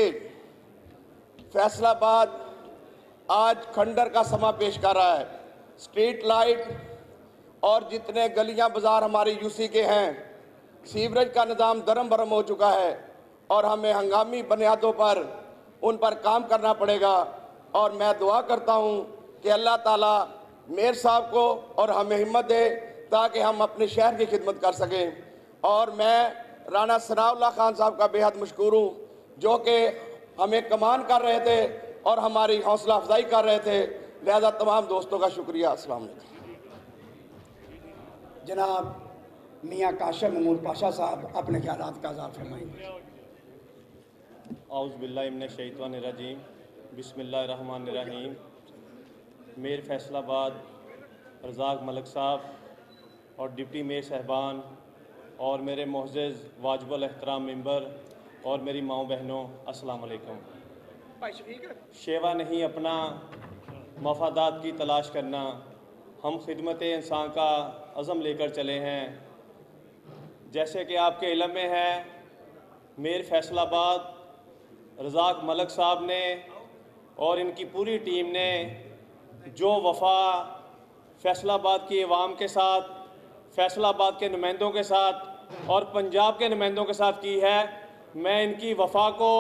फैसलाबाद आज खंडर का समा पेश कर रहा है। स्ट्रीट लाइट और जितने गलियां बाज़ार हमारे यूसी के हैं, सीवरेज का निज़ाम दरम बरम हो चुका है और हमें हंगामी बुनियादों पर उन पर काम करना पड़ेगा। और मैं दुआ करता हूँ कि अल्लाह ताला मेयर साहब को और हमें हिम्मत दे ताकि हम अपने शहर की खिदमत कर सकें। और मैं राना सनाउल्लाह खान साहब का बेहद मशकूर हूँ जो कि हमें कमान कर रहे थे और हमारी हौसला अफजाई कर रहे थे। लिहाजा तमाम दोस्तों का शुक्रिया। अस्सलाम वालेकुम। जनाब मियाँ काशिफ महमूद पाशा साहब अपने ख्यालात का इज़हार फरमाएंगे। औज़ु बिल्लाहि मिनश शैतानिर रजीम, बिस्मिल्लाहिर्रहमानिर्रहीम। मेयर फैसलाबाद रज़ाक मलिक साहब और डिप्टी मेयर साहबान और मेरे मुअज़्ज़ज़ वाजिबुल एहतराम मेंबर और मेरी माओ बहनों, अस्सलाम वालेकुम। शेवा नहीं अपना मफादात की तलाश करना, हम खिदमत इंसान का अज़म लेकर चले हैं। जैसे कि आपके इल्म में है, मेयर फैसलाबाद रज़ाक मलिक साहब ने और इनकी पूरी टीम ने जो वफ़ा फैसलाबाद की अवाम के साथ, फैसलाबाद के नुमाइंदों के साथ और पंजाब के नुमाइंदों के साथ की है, मैं इनकी वफ़ा को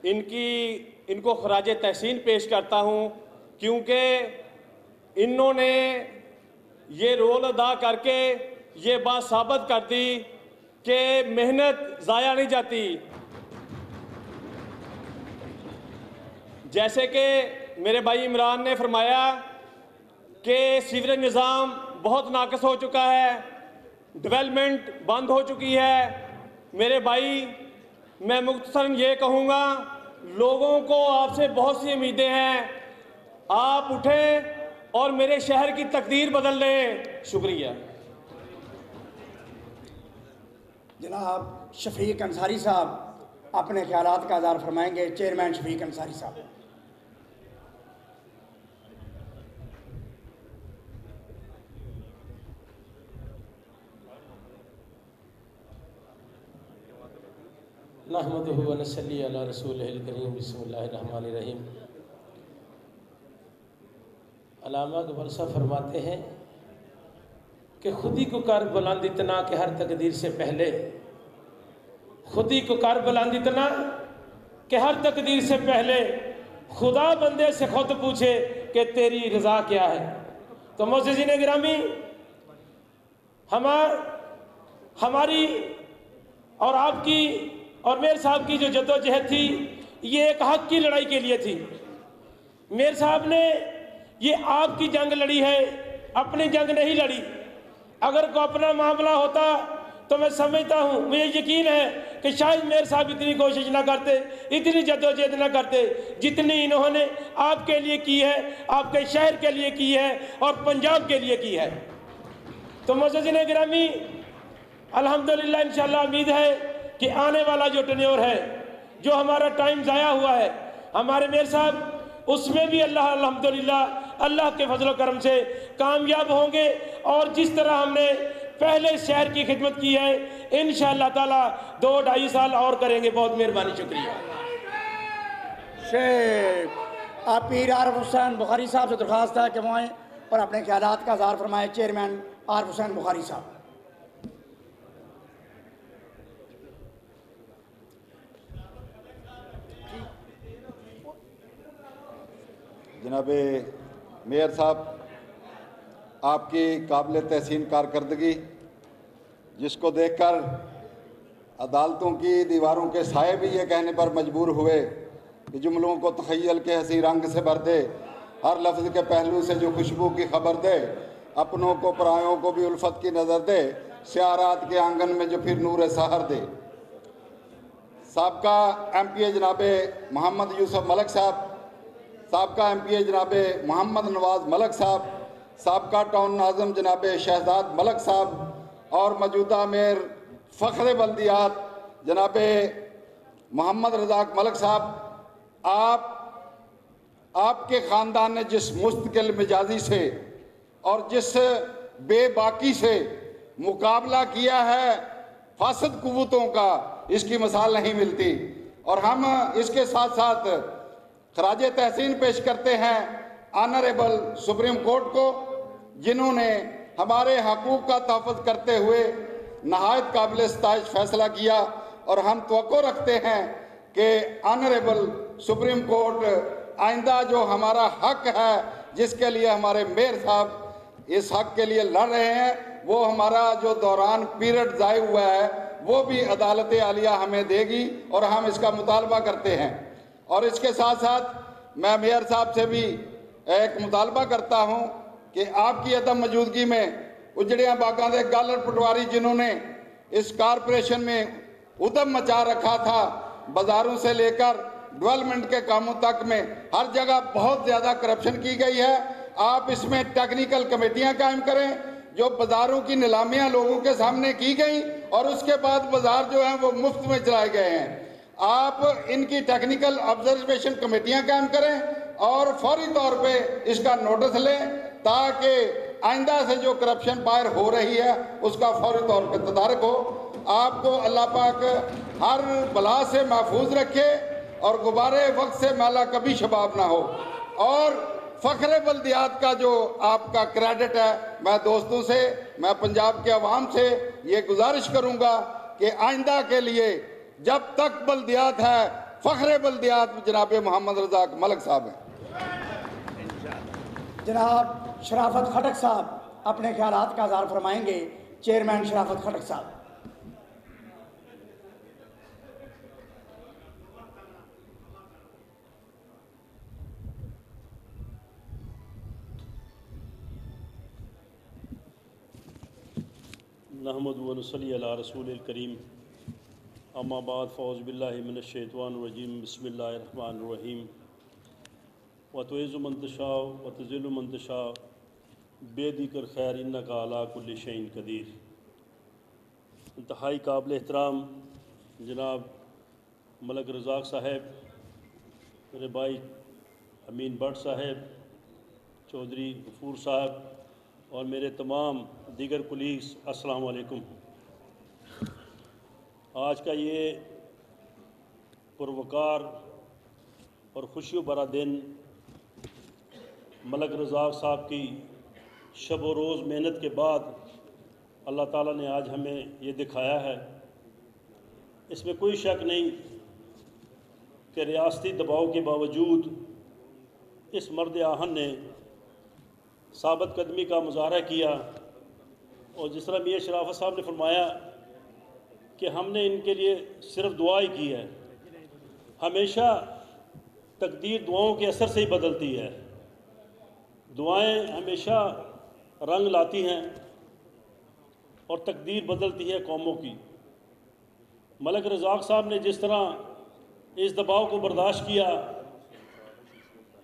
इनको खराज तहसीन पेश करता हूँ, क्योंकि इन्होंने ये रोल अदा करके ये बात साबित कर दी कि मेहनत ज़ाया नहीं जाती। जैसे कि मेरे भाई इमरान ने फरमाया कि सीवरेज निज़ाम बहुत नाक़िस हो चुका है, डेवलपमेंट बंद हो चुकी है। मेरे भाई मैं मुख्तसरन ये कहूँगा, लोगों को आपसे बहुत सी उम्मीदें हैं, आप उठें और मेरे शहर की तकदीर बदल दें। शुक्रिया। जनाब शफीक अंसारी साहब अपने ख्यालात का इज़हार फरमाएंगे। चेयरमैन शफीक अंसारी साहब। नहमदुहु व नसल्ली अला रसूलिहिल करीम। बिस्मिल्लाहिर्रहमानिर्रहीम। अल्लामा अकबर साहब फरमाते हैं कि खुदी को कर बुलंद इतना कि हर तकदीर से पहले, खुदी को कर बुलंद इतना कि हर तकदीर से पहले खुदा बंदे से खुद पूछे कि तेरी रज़ा क्या है। तो मुअज़्ज़िज़ीन गिरामी, हमारी और आपकी और मेयर साहब की जो जद्दोजहद थी, ये एक हक की लड़ाई के लिए थी। मेयर साहब ने ये आपकी जंग लड़ी है, अपनी जंग नहीं लड़ी। अगर कोई अपना मामला होता तो मैं समझता हूँ, मुझे यकीन है कि शायद मेयर साहब इतनी कोशिश ना करते, इतनी जद्दोजहद ना करते जितनी इन्होंने आपके लिए की है, आपके शहर के लिए की है और पंजाब के लिए की है। तो मुअज़्ज़िज़ीन गिरामी, अल्हम्दुलिल्लाह इंशाअल्लाह उम्मीद है कि आने वाला जो टेन्योर है, जो हमारा टाइम ज़ाया हुआ है हमारे मेयर साहब, उसमें भी अल्हम्दुलिल्लाह अल्लाह के फजल करम से कामयाब होंगे। और जिस तरह हमने पहले शहर की खिदमत की है, इंशाअल्लाह ताला 2-2.5 साल और करेंगे। बहुत मेहरबानी, शुक्रिया। शेख आप पीर आरिफ हुसैन बुखारी साहब से दरख्वास्त है कि वो आएँ और अपने ख्यालात का इज़हार फरमाएं। चेयरमैन आरिफ हुसैन बुखारी साहब। जनाब मेयर साहब, आपकी काबिल तहसीन कारकर्दगी जिसको देखकर अदालतों की दीवारों के साए भी ये कहने पर मजबूर हुए कि जुमलों को तख़य्युल के हंसी रंग से भर दे, हर लफ्ज़ के पहलू से जो खुशबू की खबर दे, अपनों को परायों को भी उल्फत की नज़र दे, सियारात के आंगन में जो फिर नूर सहर दे। साबका MPA जनाब मोहम्मद यूसुफ मलक साहब, साबका MPA जनाब मोहम्मद नवाज मलक साहब, साबका टाउन नाज़म जनाब शहजाद मलक साहब और मौजूदा मेयर फ़ख्र बल्दियात जनाब मोहम्मद रज़ाक मलक साहब, आपके ख़ानदान ने जिस मुस्तकिल मिजाजी से और जिस बेबाकी से मुकाबला किया है फासद कुव्वतों का, इसकी मिसाल नहीं मिलती। और हम इसके साथ साथ खराज तहसीन पेश करते हैं ऑनरेबल सुप्रीम कोर्ट को, जिन्होंने हमारे हकूक़ का तहफ़्फ़ुज़ करते हुए नहायत काबिल सताइश फैसला किया। और हम तवक्को रखते हैं कि ऑनरेबल सुप्रीम कोर्ट आइंदा जो हमारा हक है, जिसके लिए हमारे मेयर साहब इस हक के लिए लड़ रहे हैं, वो हमारा जो दौरान पीरियड ज़ाय हुआ है वो भी अदालत आलिया हमें देगी और हम इसका मुतालबा करते हैं। और इसके साथ साथ मैं मेयर साहब से भी एक मुतालबा करता हूँ कि आपकी अदम मौजूदगी में उजड़िया बागां दे गालर पटवारी जिन्होंने इस कारपोरेशन में उद्यम मचा रखा था, बाज़ारों से लेकर डेवलपमेंट के कामों तक में हर जगह बहुत ज़्यादा करप्शन की गई है। आप इसमें टेक्निकल कमेटियां कायम करें, जो बाज़ारों की नीलामियां लोगों के सामने की गई और उसके बाद बाज़ार जो हैं वो मुफ्त में चलाए गए हैं। आप इनकी टेक्निकल ऑब्जर्वेशन कमेटियां कायम करें और फौरी तौर पे इसका नोटिस लें, ताकि आइंदा से जो करप्शन बाहर हो रही है उसका फौरी तौर पर तदारक हो। आपको अल्लाह पाक हर बला से महफूज रखे और गुब्बारे वक्त से मैला कभी शबाब ना हो। और फ़ख्र बल्दियात का जो आपका क्रेडिट है, मैं दोस्तों से, मैं पंजाब के अवाम से ये गुजारिश करूँगा कि आइंदा के लिए जब तक बल्दियात है, फ़ख्र बल्दियात जनाब मोहम्मद रज़ाक मलक साहब हैं। जनाब शराफत खटक साहब अपने ख्यालात का इज़हार फरमाएंगे। चेयरमैन शराफत खटक साहब। नहमदु व नसल्ली अला रसूलिल करीम, अम्मा बाद फ़ौज़ बिल्लाहि मिनश शैतानिर रजीम, बिस्मिल्लाहिर रहमानिर रहीम। व तुइज़्ज़ु मन तशाअ व तुज़िल्लु मन तशाअ बियदिकल खैर इन्नका अला कुल्लि शैइन क़दीर। इंतहाई काबिल एहतराम जनाब मलक रज़ाक साहब, मेरे भाई अमीन भट्ट साहब, चौधरी गफूर साहब और मेरे तमाम दीगर कुलीग्स, अस्सलाम वालेकुम। आज का ये पुरवकार और खुशियों भरा दिन मलक रज़ाक साहब की शब व रोज़ मेहनत के बाद अल्लाह ताला ने आज हमें ये दिखाया है। इसमें कोई शक नहीं कि रियासती दबाव के बावजूद इस मर्द आहन ने साबित कदमी का मुजाहरा किया। और जिस तरह मियाँ शराफत साहब ने फरमाया कि हमने इनके लिए सिर्फ दुआ ही की है। हमेशा तकदीर दुआओं के असर से ही बदलती है। दुआएं हमेशा रंग लाती हैं और तकदीर बदलती है कौमों की। मलक रज़ाक साहब ने जिस तरह इस दबाव को बर्दाश्त किया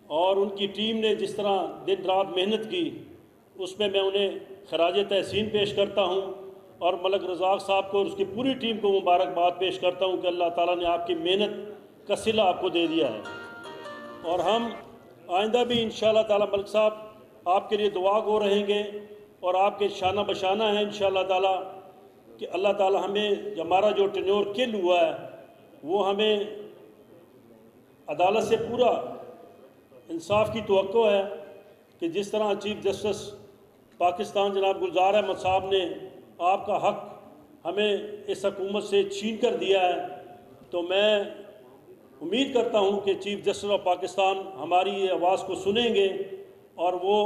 और उनकी टीम ने जिस तरह दिन रात मेहनत की, उसमें मैं उन्हें खराज तहसीन पेश करता हूँ और मलक रज़ाक साहब को और उसकी पूरी टीम को मुबारकबाद पेश करता हूँ कि अल्लाह ताला ने आपकी मेहनत का सिला आपको दे दिया है। और हम आइंदा भी इंशाअल्लाह ताला मलक साहब आपके लिए दुआ गो रहेंगे और आपके शाना बशाना है इंशाअल्लाह ताला कि अल्लाह ताला हमें हमारा जो टेन्योर किल हुआ है वो हमें अदालत से पूरा इंसाफ की तवक्को है कि जिस तरह चीफ जस्टिस पाकिस्तान जनाब गुलजार अहमद साहब ने आपका हक हमें इस हुकूमत से छीन कर दिया है, तो मैं उम्मीद करता हूँ कि चीफ जस्टिस ऑफ पाकिस्तान हमारी ये आवाज़ को सुनेंगे और वो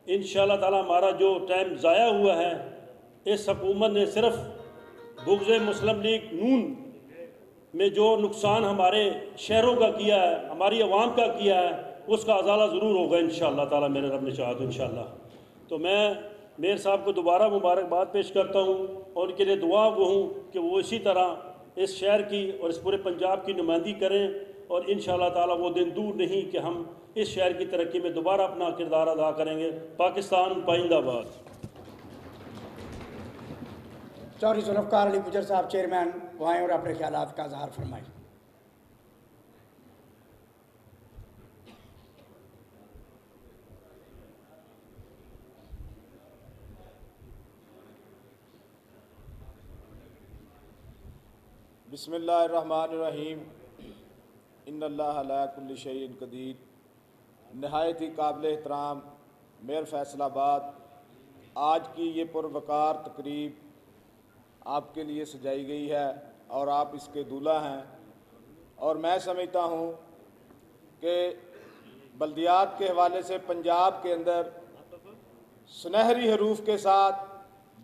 इंशाअल्लाह ताला हमारा जो टाइम ज़ाया हुआ है, इस हुकूमत ने सिर्फ बुग़्ज़ मुस्लिम लीग नून में जो नुकसान हमारे शहरों का किया है, हमारी आवाम का किया है, उसका अजाला ज़रूर होगा इंशाअल्लाह ताला, मेरे रब ने चाहा तो इंशाअल्लाह। तो मैं मेयर साहब को दोबारा मुबारकबाद पेश करता हूँ और उनके लिए दुआ गो हूँ कि वो इसी तरह इस शहर की और इस पूरे पंजाब की नुमाइंदगी करें और इंशाअल्लाह ताला वो दिन दूर नहीं कि हम इस शहर की तरक्की में दोबारा अपना किरदार अदा करेंगे। पाकिस्तान पाइंदाबाद। चौधरी जुल्फ़कार अली गुजर साहब चेयरमैन वो आएँ और अपने ख्यालात का इज़हार फरमाएँ। बिस्मिल्लाहिर्रहमानिर्रहीम। इन्नल्लाह अला कुल्लि शैइन क़दीर। नहायत ही काबिल एहतराम मेयर फैसलाबाद, आज की ये पुरवकार तकरीब आपके लिए सजाई गई है और आप इसके दूल्हा हैं, और मैं समझता हूँ कि बल्दियात के हवाले से पंजाब के अंदर सुनहरी हरूफ के साथ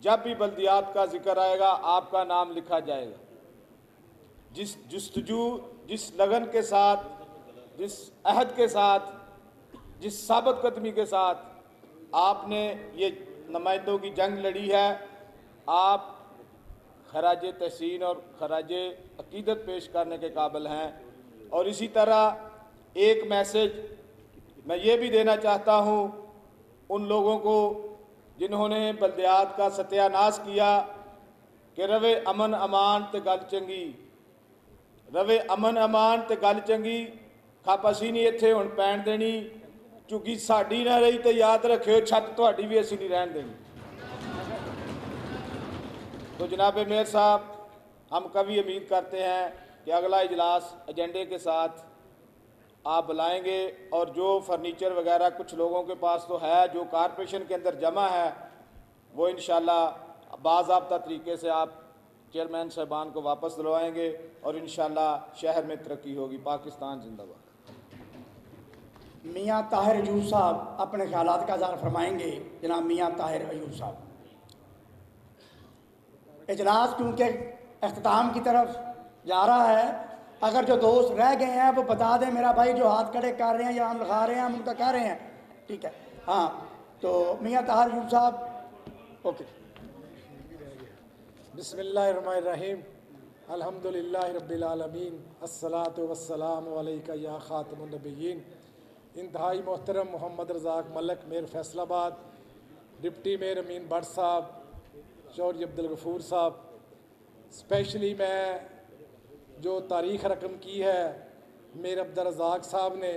जब भी बल्दियात का जिक्र आएगा आपका नाम लिखा जाएगा। जिस जुस्तजू, जिस लगन के साथ, जिस अहद के साथ, जिस साबित कदमी के साथ आपने ये नुमाइंदों की जंग लड़ी है, आप खराज तहसीन और खराज अकीदत पेश करने के काबिल हैं। और इसी तरह एक मैसेज मैं ये भी देना चाहता हूँ उन लोगों को जिन्होंने बल्दियात का सत्यानाश किया कि रवे अमन अमान ते गल चंगी, रवे अमन अमान ते गल चंगी, खप असी नहीं इत्थे हुण पैण देनी, झुग्गी साडी ना रही तो याद रखियो छत तुहाडी भी असी नहीं रहन देनी। तो जनाब मेयर साहब, हम कभी उम्मीद करते हैं कि अगला इजलास एजेंडे के साथ आप बुलाएंगे और जो फर्नीचर वगैरह कुछ लोगों के पास तो है जो कारपोरेशन के अंदर जमा है वो इंशाल्लाह बाज़ाब्ता तरीके से आप चेयरमैन साहबान को वापस दिलवाएंगे और इंशाल्लाह शहर में तरक्की होगी। पाकिस्तान जिंदाबाद। मियाँ ताहिर अयूब साहब अपने ख्यालात का इज़हार फरमाएंगे। जनाब मियाँ ताहिर अयूब साहब। इजलास क्योंकि अख्ताम की तरफ जा रहा है, अगर जो दोस्त रह गए हैं वो बता दें मेरा भाई, जो हाथ खड़े कर रहे हैं या हम लिखा रहे हैं हम उनका कह रहे हैं, ठीक है। हाँ, तो मियाँ ताहिर अयूब साहब, ओके। बिस्मिल्लाहिर्रहमानिर्रहीम। अल्हम्दुलिल्लाहि रब्बिल आलमीन, अस्सलातु वस्सलामु अलैका या खातमुन नबिय्यीन। इंतहाई मोहतरम Mohammad Razaq Malak mayor Faisalabad, deputy mayor Amin Bhatt साहब, चौधरी अब्दुल गफूर साहब, स्पेशली मैं जो तारीख़ रकम की है मेयर अब्दुल रज़ाक साहब ने,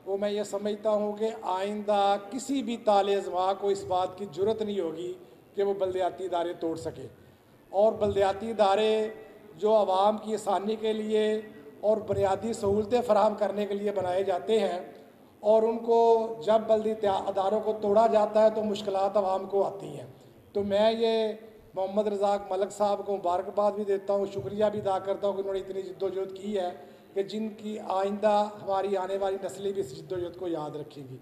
वो मैं ये समझता हूँ कि आइंदा किसी भी ताले-ए-ज़मा को इस बात की ज़रूरत नहीं होगी कि वो बल्दियाती इदारे तोड़ सके। और बल्दियाती इदारे जो आवाम की आसानी के लिए और बुनियादी सहूलतें फ़राहम करने के लिए बनाए जाते हैं, और उनको जब बल्दी अदारों को तोड़ा जाता है तो मुश्किलात आवाम को आती हैं। तो मैं ये मोहम्मद रज़ाक मलक साहब को मुबारकबाद भी देता हूँ, शुक्रिया भी अदा करता हूँ कि उन्होंने इतनी जद्दोजहद की है कि जिनकी आइंदा हमारी आने वाली नस्लें भी इस जद्दोजहद को याद रखेंगी।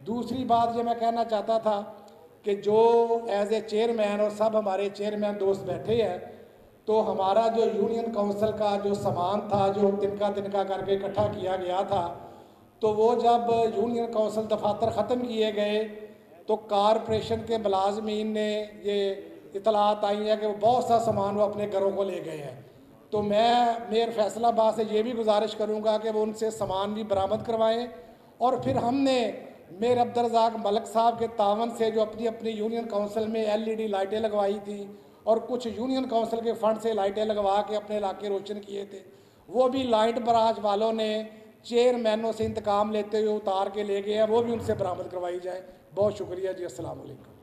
दूसरी बात जो मैं कहना चाहता था कि जो एज ए चेयरमैन और सब हमारे चेयरमैन दोस्त बैठे हैं, तो हमारा जो यूनियन काउंसिल का जो सामान था जो तिनका तिनका करके इकट्ठा किया गया था, तो वो जब यूनियन काउंसिल दफातर ख़त्म किए गए तो कारपोरेशन के मुलाजमीन ने ये इतलात आई है कि वो बहुत सा सामान वो अपने घरों को ले गए हैं। तो मैं मेयर फैसलाबाद से ये भी गुजारिश करूँगा कि वो उनसे सामान भी बरामद करवाएं। और फिर हमने मेयर अब्दुल रज़ाक मलक साहब के तावन से जो अपनी अपनी यूनियन काउंसिल में LED लाइटें लगवाई थी और कुछ यूनियन काउंसिल के फंड से लाइटें लगवा के अपने इलाके रोशन किए थे, वो भी लाइट बराज वालों ने चेयरमैनों से इंतकाम लेते हुए उतार के ले गए हैं, वो भी उनसे बरामद करवाई जाए। बहुत शुक्रिया जी। अस्सलाम वालेकुम।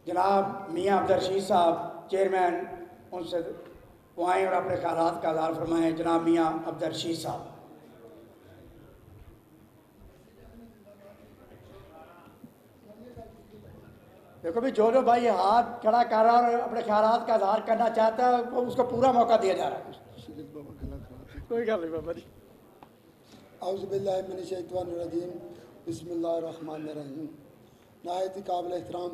जनाब मियाँ अब्दुल रशीद साहब चेयरमैन, उनसे वो आएँ और अपने ख्यालात का इज़हार फरमाएँ। जनाब मियाँ अब्दुल रशीद साहब। देखो भी जो भाई हाथ खड़ा कर रहा है और अपने ख्यालात का इज़हार करना चाहता है उसको पूरा मौका दिया जा रहा है। कोई गल नहीं बाबा जी। औज़ुबिल्लाहिमिनश्शैतानिर्रजीम बिस्मिल्लाहिर्रहमानिर्रहीम। नहायत काबिल एहतराम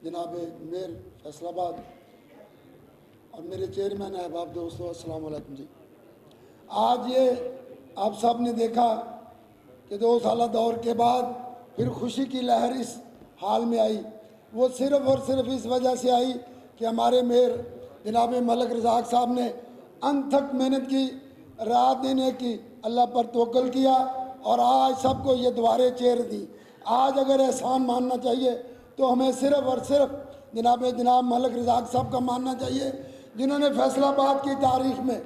जनाब मेयर फैसलाबाद और मेरे चेयरमैन अहबाब दोस्तों, अस्सलाम वालेकुम जी। आज ये आप सब ने देखा कि 2 साल दौर के बाद फिर खुशी की लहर इस हाल में आई। वो सिर्फ़ और सिर्फ इस वजह से आई कि हमारे मेयर जनाब मलक रज़ाक साहब ने अनथक मेहनत की, रात दिन की, अल्लाह पर तवक्कुल किया और आज सबको ये दुआरे चेयर दी। आज अगर एहसान मानना चाहिए तो हमें सिर्फ़ और सिर्फ जनाब मलक रज़ाक साहब का मानना चाहिए, जिन्होंने फैसलाबाद की तारीख में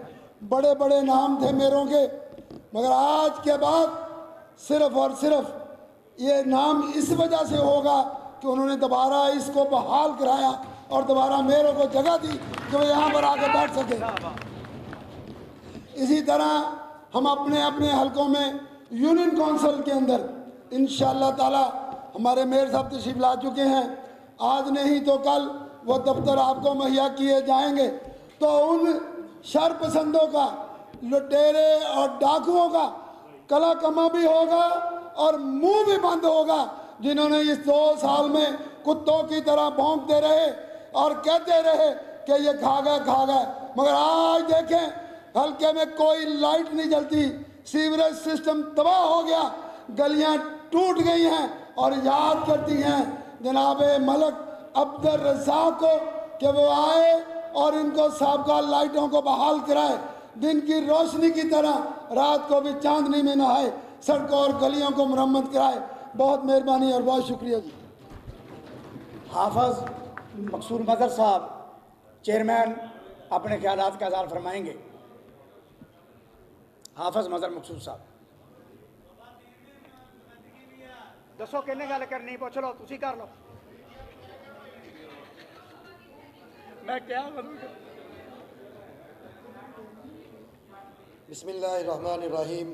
बड़े बड़े नाम थे मेयरों के, मगर आज के बाद सिर्फ़ और सिर्फ ये नाम इस वजह से होगा कि उन्होंने दोबारा इसको बहाल कराया और दोबारा मेयरों को जगह दी कि वो यहाँ पर आके बैठ सके। इसी तरह हम अपने अपने हलकों में यूनियन काउंसिल के अंदर इंशाअल्लाह ताला हमारे मेयर साहब तशरीफ ला चुके हैं। आज नहीं तो कल वो दफ्तर आपको मुहैया किए जाएंगे। तो उन शर पसंदों का, लुटेरे और डाकुओं का कला कमा भी होगा और मुंह भी बंद होगा, जिन्होंने इस 2 साल में कुत्तों की तरह भौंकते रहे और कहते रहे कि ये खा गए, मगर आज देखें हल्के में कोई लाइट नहीं जलती, सीवरेज सिस्टम तबाह हो गया, गलियां टूट गई हैं और याद करती हैं जनाब मलक अब्दुल रज़ाक को कि वो आए और इनको साबका लाइटों को बहाल कराए, दिन की रोशनी की तरह रात को भी चांदनी में नहाए, सड़कों और गलियों को मरम्मत कराए। बहुत मेहरबानी और बहुत शुक्रिया जी। हाफिज मकसूद मजहर साहब चेयरमैन अपने ख्यालात का इज़हार फरमाएंगे। हाफिज मजहर मकसूद साहब। दसो किन्ने गल करनी, पुछ लो, तुसी कर लो। मैं क्या करूँगा? बिस्मिल्लाहिर्रहमानिर्रहीम।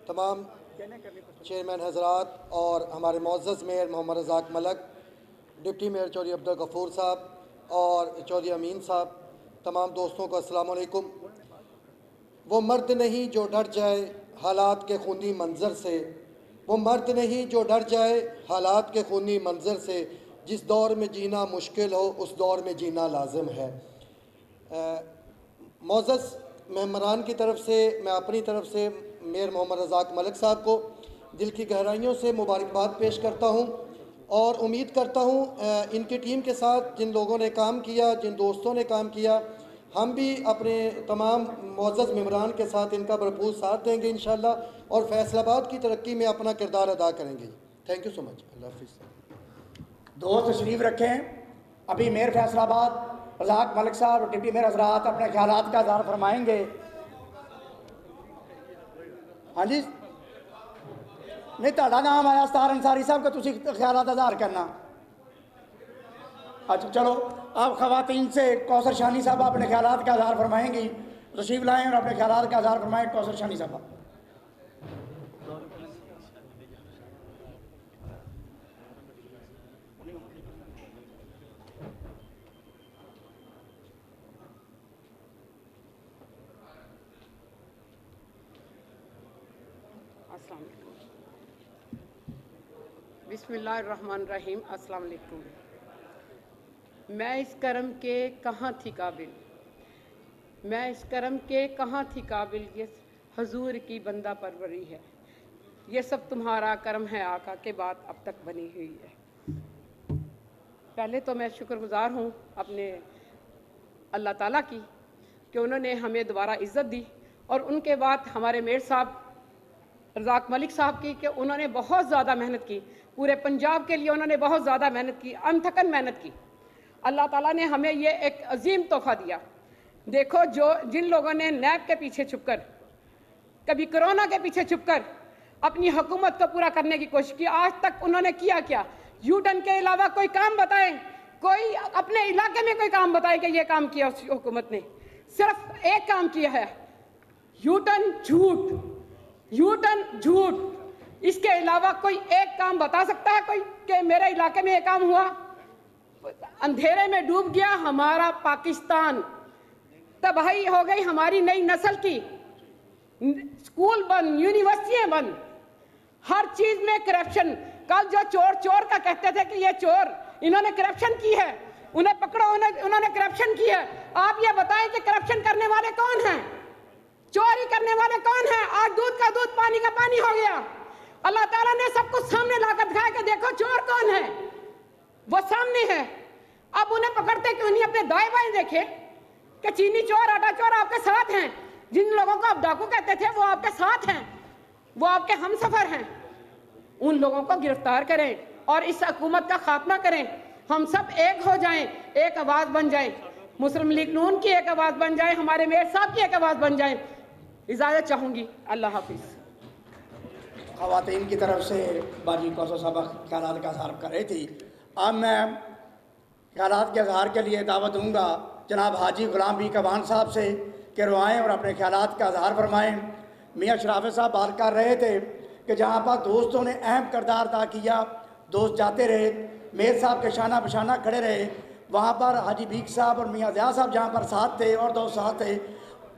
तमाम चेयरमैन हजरात और हमारे मुअज़्ज़ज़ mayor Mohammad Razaq Malak, deputy mayor Chaudhry Abdul Ghafoor साहब और चौधरी अमीन साहब, तमाम दोस्तों को अस्सलाम वालेकुम। वो मर्द नहीं जो डर जाए हालात के खूनी मंज़र से, वो मर्द नहीं जो डर जाए हालात के खूनी मंज़र से, जिस दौर में जीना मुश्किल हो उस दौर में जीना लाजिम है। मुअज़्ज़ज़ मेहमानान की तरफ से मैं अपनी तरफ से मेयर मोहम्मद रज़ाक मलक साहब को दिल की गहराइयों से मुबारकबाद पेश करता हूँ और उम्मीद करता हूँ इनकी टीम के साथ जिन लोगों ने काम किया, जिन दोस्तों ने काम किया, हम भी अपने तमाम मुअज़्ज़ज़ मेंबरान के साथ इनका भरपूर साथ देंगे इंशाअल्लाह और फैसलाबाद की तरक्की में अपना किरदार अदा करेंगे। Thank you so much. Allah हाफ़िज़। दोस्त तशरीफ़ रखें। अभी मेयर फैसलाबाद रज़ाक मलिक साहब और डिप्टी मेयर हजरात अपने ख्यालात का इज़हार फरमाएंगे। हाँ जी, नहीं ताड़ा नाम आया अस्तार अंसारी साहब का, तुसी ख्यालात इज़हार करना। अच्छा चलो, आप ख़वातीन से कौसर शानी साहब अपने ख्यालात का इज़हार फरमाएंगी। तशरीफ़ लाएँ और अपने ख्यालात का इज़हार फरमाएँ। कौसर शानी साहब। बिस्मिल्लाहिर्रहमानिर्रहीम। अस्सलाम वालेकुम। मैं इस कर्म के कहाँ थी काबिल, मैं इस कर्म के कहाँ थी काबिल, ये हजूर की बंदा परवरी है, ये सब तुम्हारा कर्म है आका के बाद अब तक बनी हुई है। पहले तो मैं शुक्रगुजार हूँ अपने अल्लाह ताला की कि उन्होंने हमें दोबारा इज़्ज़त दी और उनके बाद हमारे मेयर साहब रज़ाक मलिक साहब की कि उन्होंने बहुत ज़्यादा मेहनत की, पूरे पंजाब के लिए उन्होंने बहुत ज़्यादा मेहनत की, अनथकन मेहनत की। अल्लाह ताला ने हमें ये एक अजीम तोहफ़ा दिया। देखो, जिन लोगों ने नैब के पीछे छुपकर, कभी कोरोना के पीछे छुपकर अपनी हुकूमत को पूरा करने की कोशिश की, आज तक उन्होंने किया क्या? यूटर्न के अलावा कोई काम बताएं, कोई अपने इलाके में कोई काम बताए कि ये काम किया उस हुकूमत ने? सिर्फ एक काम किया है, यूटर्न झूठ, यूटर्न झूठ। इसके अलावा कोई एक काम बता सकता है कोई कि मेरे इलाके में ये काम हुआ? अंधेरे में डूब गया हमारा पाकिस्तान, तबाही हो गई हमारी नई नस्ल की। स्कूल बंद, यूनिवर्सिटियां बंद, हर चीज में करप्शन। कल जो चोर चोर का कहते थे कि ये चोर, इन्होंने करप्शन की है, उन्हें पकड़ो, उन्होंने करप्शन की है। आप ये बताएं कि करप्शन करने वाले कौन हैं, चोरी करने वाले कौन हैं? आज दूध का दूध पानी का पानी हो गया। अल्लाह ताला ने सब कुछ सामने लाकर दिखाया कि देखो चोर कौन है, वो सामने है। अब उन्हें पकड़ते क्यों नहीं? अपने दाएं बाएं देखे कि चीनी चोर, आटा चोर आपके साथ हैं। जिन लोगों को आप डाकू कहते थे वो आपके साथ हैं, वो आपके हमसफर हैं। उन लोगों को गिरफ्तार करें और इस हुकूमत का खात्मा करें। हम सब एक हो जाएं, एक आवाज़ बन जाएं, मुस्लिम लीग नून की एक आवाज़ बन जाएं, हमारे मेयर साहब की एक आवाज़ बन जाएं। इजाज़त चाहूँगी। अल्लाह हाफिज़। ख़वातीन की तरफ से बाजी कौसर साहब ख्यालात का इज़हार कर रही थी। अब मैं ख्यालात के इज़हार के लिए दावत दूँगा जनाब हाजी गुलाम बी कवान साहब से कि रुआएँ और अपने ख्यालात का इज़हार फरमाएँ। मियाँ शराफत साहब बात कर रहे थे कि जहाँ पर दोस्तों ने अहम किरदार अदा किया, दोस्त जाते रहे, मेयर साहब के शाना बशाना खड़े रहे, वहाँ पर हाजी बीक साहब और मियाँ ज़िया साहब जहाँ पर साथ थे और दोस्त साथ थे,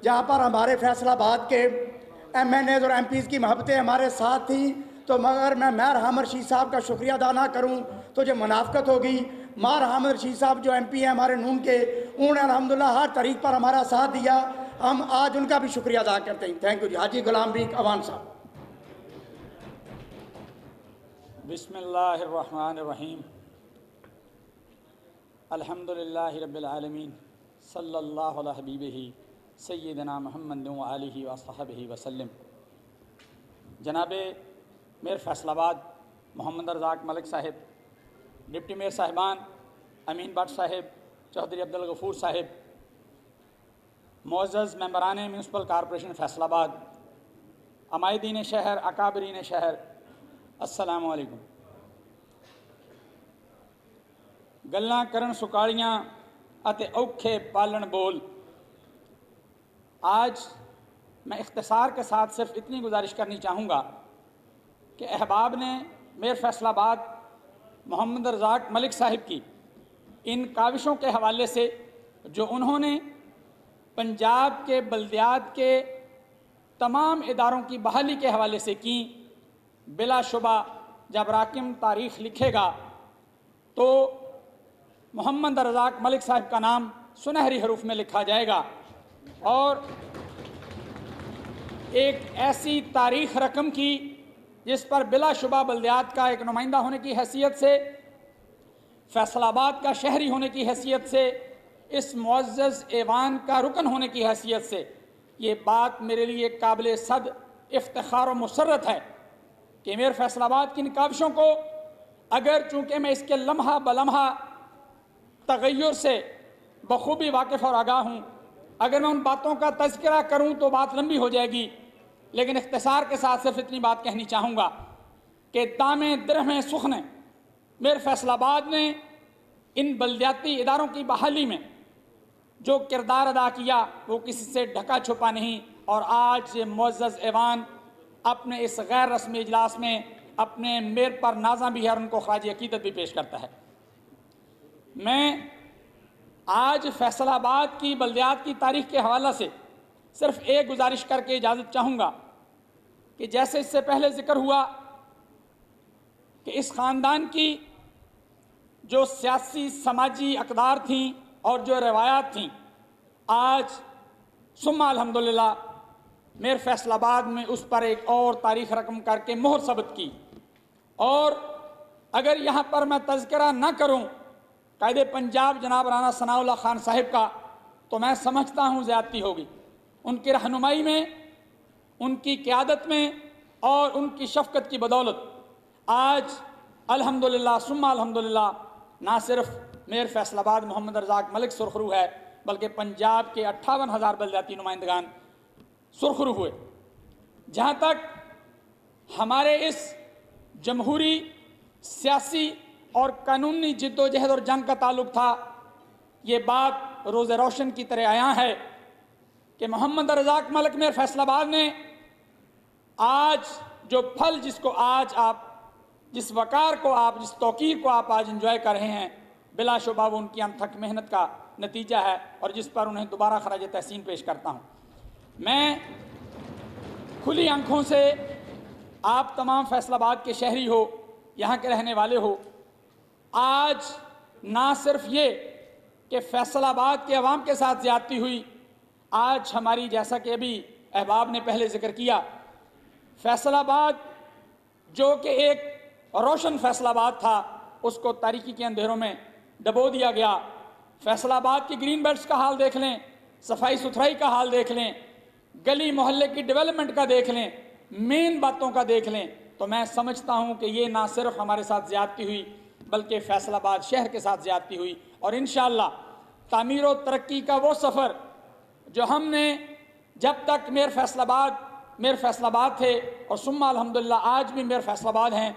जहाँ पर हमारे फैसलाबाद के MNAs और MPs की मोहब्बतें हमारे साथ थी। तो मगर मैं मार हामिद रशीद साहब का शुक्रिया अदा ना करूँ तो जो मुनाफकत होगी। मार हामिद रशीद साहब जो MP हैं हमारे नून के, उन्होंने अल्हम्दुलिल्लाह हर तरीक़ पर हमारा साथ दिया, हम आज उनका भी शुक्रिया अदा करते हैं। थैंक यू जी। हाजी गुलाम बी अवान साहब। बिस्मिल्लाहिर्रहमानिर्रहीम, अल्हम्दुलिल्लाहि रब्बिल आलमीन, सल्लल्लाहु अला हबीबिही सय्यिदना मुहम्मद व आलिहि व अस्हाबिहि वसल्लम। जनाबे मेयर फैसलाबाद मोहम्मद रज़ाक मलिक साहिब, डिप्टी मेयर साहिबान अमीन भट्ट साहिब, चौधरी अब्दुल गफूर साहिब, मुअज़्ज़ज़ मेंबरान म्यूनसिपल कॉरपोरेशन फैसलाबाद, अमायदीन शहर, अकाबरीन शहर, अस्सलामु अलैकुम। गल्लां करन सुकालियां अते औखे पालन बोल। आज मैं इख्तिसार के साथ सिर्फ इतनी गुजारिश करनी चाहूँगा कि अहबाब ने मेयर फैसलाबाद मोहम्मद रज़ाक मलिक साहिब की इन काविशों के हवाले से जो उन्होंने पंजाब के बल्दियात के तमाम इदारों की बहाली के हवाले से की, बिलाशुबा जब राकिम तारीख़ लिखेगा तो मोहम्मद रज़ाक मलिक साहिब का नाम सुनहरी हरूफ में लिखा जाएगा और एक ऐसी तारीख़ रकम की जिस पर बिलाशुबा बल्दियात का एक नुमाइंदा होने की हैसियत से, फैसलाबाद का शहरी होने की हैसियत से, इस मुअज़्ज़ज़ ऐवान का रुकन होने की हैसियत से ये बात मेरे लिए काबिल सद इफ्तिखार व मुसर्रत है कि मेयर फैसलाबाद की इन काविशों को अगर चूँकि मैं इसके लम्हा बलम्हा तग़य्युर से बखूबी वाकिफ़ और आगाह हूँ, अगर मैं उन बातों का तज़किरा करूँ तो बात लंबी हो जाएगी, लेकिन इख्तिसार के साथ सिर्फ इतनी बात कहनी चाहूँगा कि दामे दिरहमें सुखने मेयर फैसलाबाद ने इन बल्दियाती इदारों की बहाली में जो किरदार अदा किया वो किसी से ढका छुपा नहीं। और आज ये मुअज़्ज़ज़ ऐवान अपने इस गैर रस्मी इजलास में अपने मेयर पर नाज़ा भी है और उनको ख़राज अक़ीदत भी पेश करता है। मैं आज फैसलाबाद की बल्दियात की तारीख़ के हवाले से सिर्फ एक गुजारिश करके इजाज़त चाहूँगा कि जैसे इससे पहले ज़िक्र हुआ कि इस ख़ानदान की जो सियासी समाजी अक़दार थीं और जो रवायात थीं, आज सुम्मा अल्हम्दुलिल्लाह मेयर फैसलाबाद में उस पर एक और तारीख़ रकम करके मोहर सबत की। और अगर यहाँ पर मैं तज़किरा न करूँ कायदे पंजाब जनाब राना सनाउल्लाह खान साहिब का, तो मैं समझता हूँ ज़्यादती होगी। उनकी रहनुमाई में, उनकी क़यादत में और उनकी शफ़क़त की बदौलत आज अल्हम्दुलिल्लाह सुम्मा अल्हम्दुलिल्लाह ना सिर्फ मेयर फैसलाबाद मोहम्मद रज़ाक मलिक सुरखरू है बल्कि पंजाब के 58,000 बल्दियाती नुमाइंदगान सुरखरू हुए। जहाँ तक हमारे इस जमहूरी सियासी और कानूनी जिद्दोजहद और जंग का ताल्लुक़ था, ये बात रोज़े रोशन की तरह आया है कि मोहम्मद रज़ाक मलिक मेयर फैसलाबाद ने आज जो फल जिसको आज आप, जिस वक़ार को आप, जिस तौक़ीर को आप आज इंजॉय कर रहे हैं, बिलाशुबा वो उनकी अनथक मेहनत का नतीजा है और जिस पर उन्हें दोबारा खराज तहसीन पेश करता हूँ। मैं खुली आंखों से, आप तमाम फैसलाबाद के शहरी हो, यहाँ के रहने वाले हो, आज ना सिर्फ ये कि फैसलाबाद के अवाम के साथ ज़्यादती हुई, आज हमारी, जैसा कि अभी अहबाब ने पहले जिक्र किया, फैसलाबाद जो कि एक रोशन फैसलाबाद था उसको तारीकी के अंधेरों में डबो दिया गया। फैसलाबाद की ग्रीन बेल्ट्स का हाल देख लें, सफाई सुथराई का हाल देख लें, गली मोहल्ले की डेवलपमेंट का देख लें, मेन बातों का देख लें, तो मैं समझता हूं कि ये ना सिर्फ हमारे साथ ज़्यादती हुई बल्कि फैसलाबाद शहर के साथ ज़्यादती हुई। और इंशाअल्लाह तामीर और तरक्की का वो सफ़र जो हमने जब तक मेयर फैसलाबाद थे और सुम्मा अल्हम्दुलिल्लाह आज भी मेयर फैसलाबाद हैं,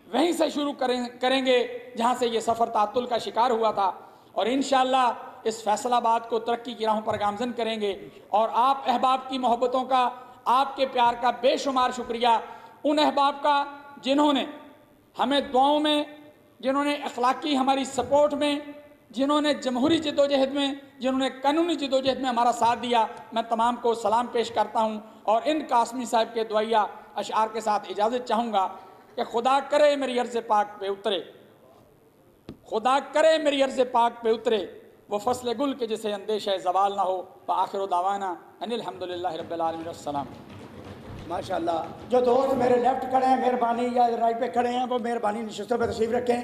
वहीं से शुरू करेंगे जहाँ से ये सफ़र तातुल का शिकार हुआ था। और इंशाअल्लाह इस फैसलाबाद को तरक्की की राहों पर गामज़न करेंगे। और आप अहबाब की मोहब्बतों का, आपके प्यार का बेशुमार शुक्रिया उन अहबाब का जिन्होंने हमें दुआओं में, जिन्होंने अखलाकी हमारी सपोर्ट में, जिन्होंने जमहूरी जदोजहद में, जिन्होंने कानूनी जदोजहद में हमारा साथ दिया। मैं तमाम को सलाम पेश करता हूँ और इन कासमी साहब के दुआया अशार के साथ इजाज़त चाहूँगा कि खुदा करे मेरी अर्ज़ पाक पे उतरे, खुदा करे मेरी अर्ज़ पाक पे उतरे वो फसल गुल के जिसे अंदेश है ज़वाल ना हो। व आखिर दावाना अनिल हम्दुलिल्लाहि रब्बिल आलमीन अस्सलाम। माशाल्लाह। जो दोस्त मेरे लेफ्ट खड़े हैं मेहरबानी, या राइट पे खड़े हैं, वो मेहरबानी नशिस्तों पर तशरीफ़ रखें।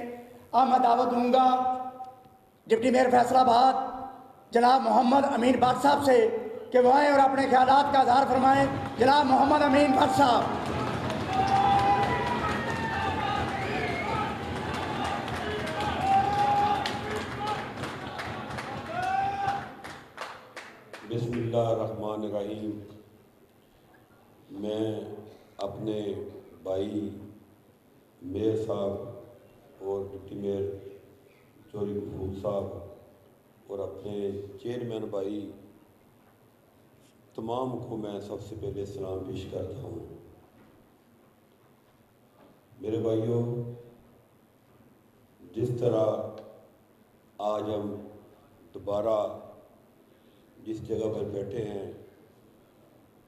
अब मैं दावत दूँगा डिप्टी मेयर फैसलाबाद जनाब मोहम्मद अमीन भट्ट साहब से कि वो आएँ और अपने ख्यालात का इज़हार फरमाएँ। जनाब मोहम्मद अमीन भट्ट साहब। बिस्मिल्लाहिर्रहमानिर्रहीम। मैं अपने भाई मेयर साहब और डिप्टी मेयर चौधरी गफूर साहब और अपने चेयरमैन भाई तमाम को मैं सबसे पहले सलाम पेश करता हूँ। मेरे भाइयों, जिस तरह आज हम दोबारा जिस जगह पर बैठे हैं,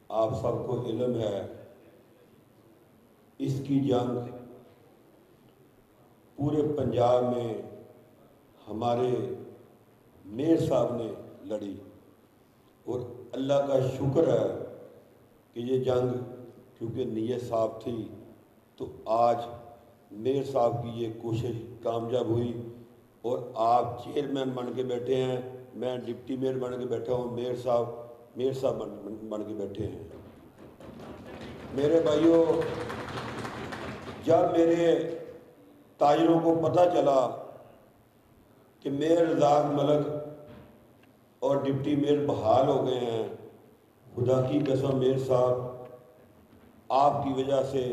आप सबको इल्म है इसकी जंग पूरे पंजाब में हमारे मेयर साहब ने लड़ी और अल्लाह का शुक्र है कि ये जंग क्योंकि नीयत साफ थी तो आज मेयर साहब की ये कोशिश कामयाब हुई और आप चेयरमैन बन के बैठे हैं, मैं डिप्टी मेयर बन के बैठा हूँ, मेयर साहब बन के बैठे हैं। मेरे भाइयों, जब मेरे ताजरों को पता चला कि मेयर रज़ाक मलिक और डिप्टी मेयर बहाल हो गए हैं, खुदा की कसम मेयर साहब, आपकी वजह से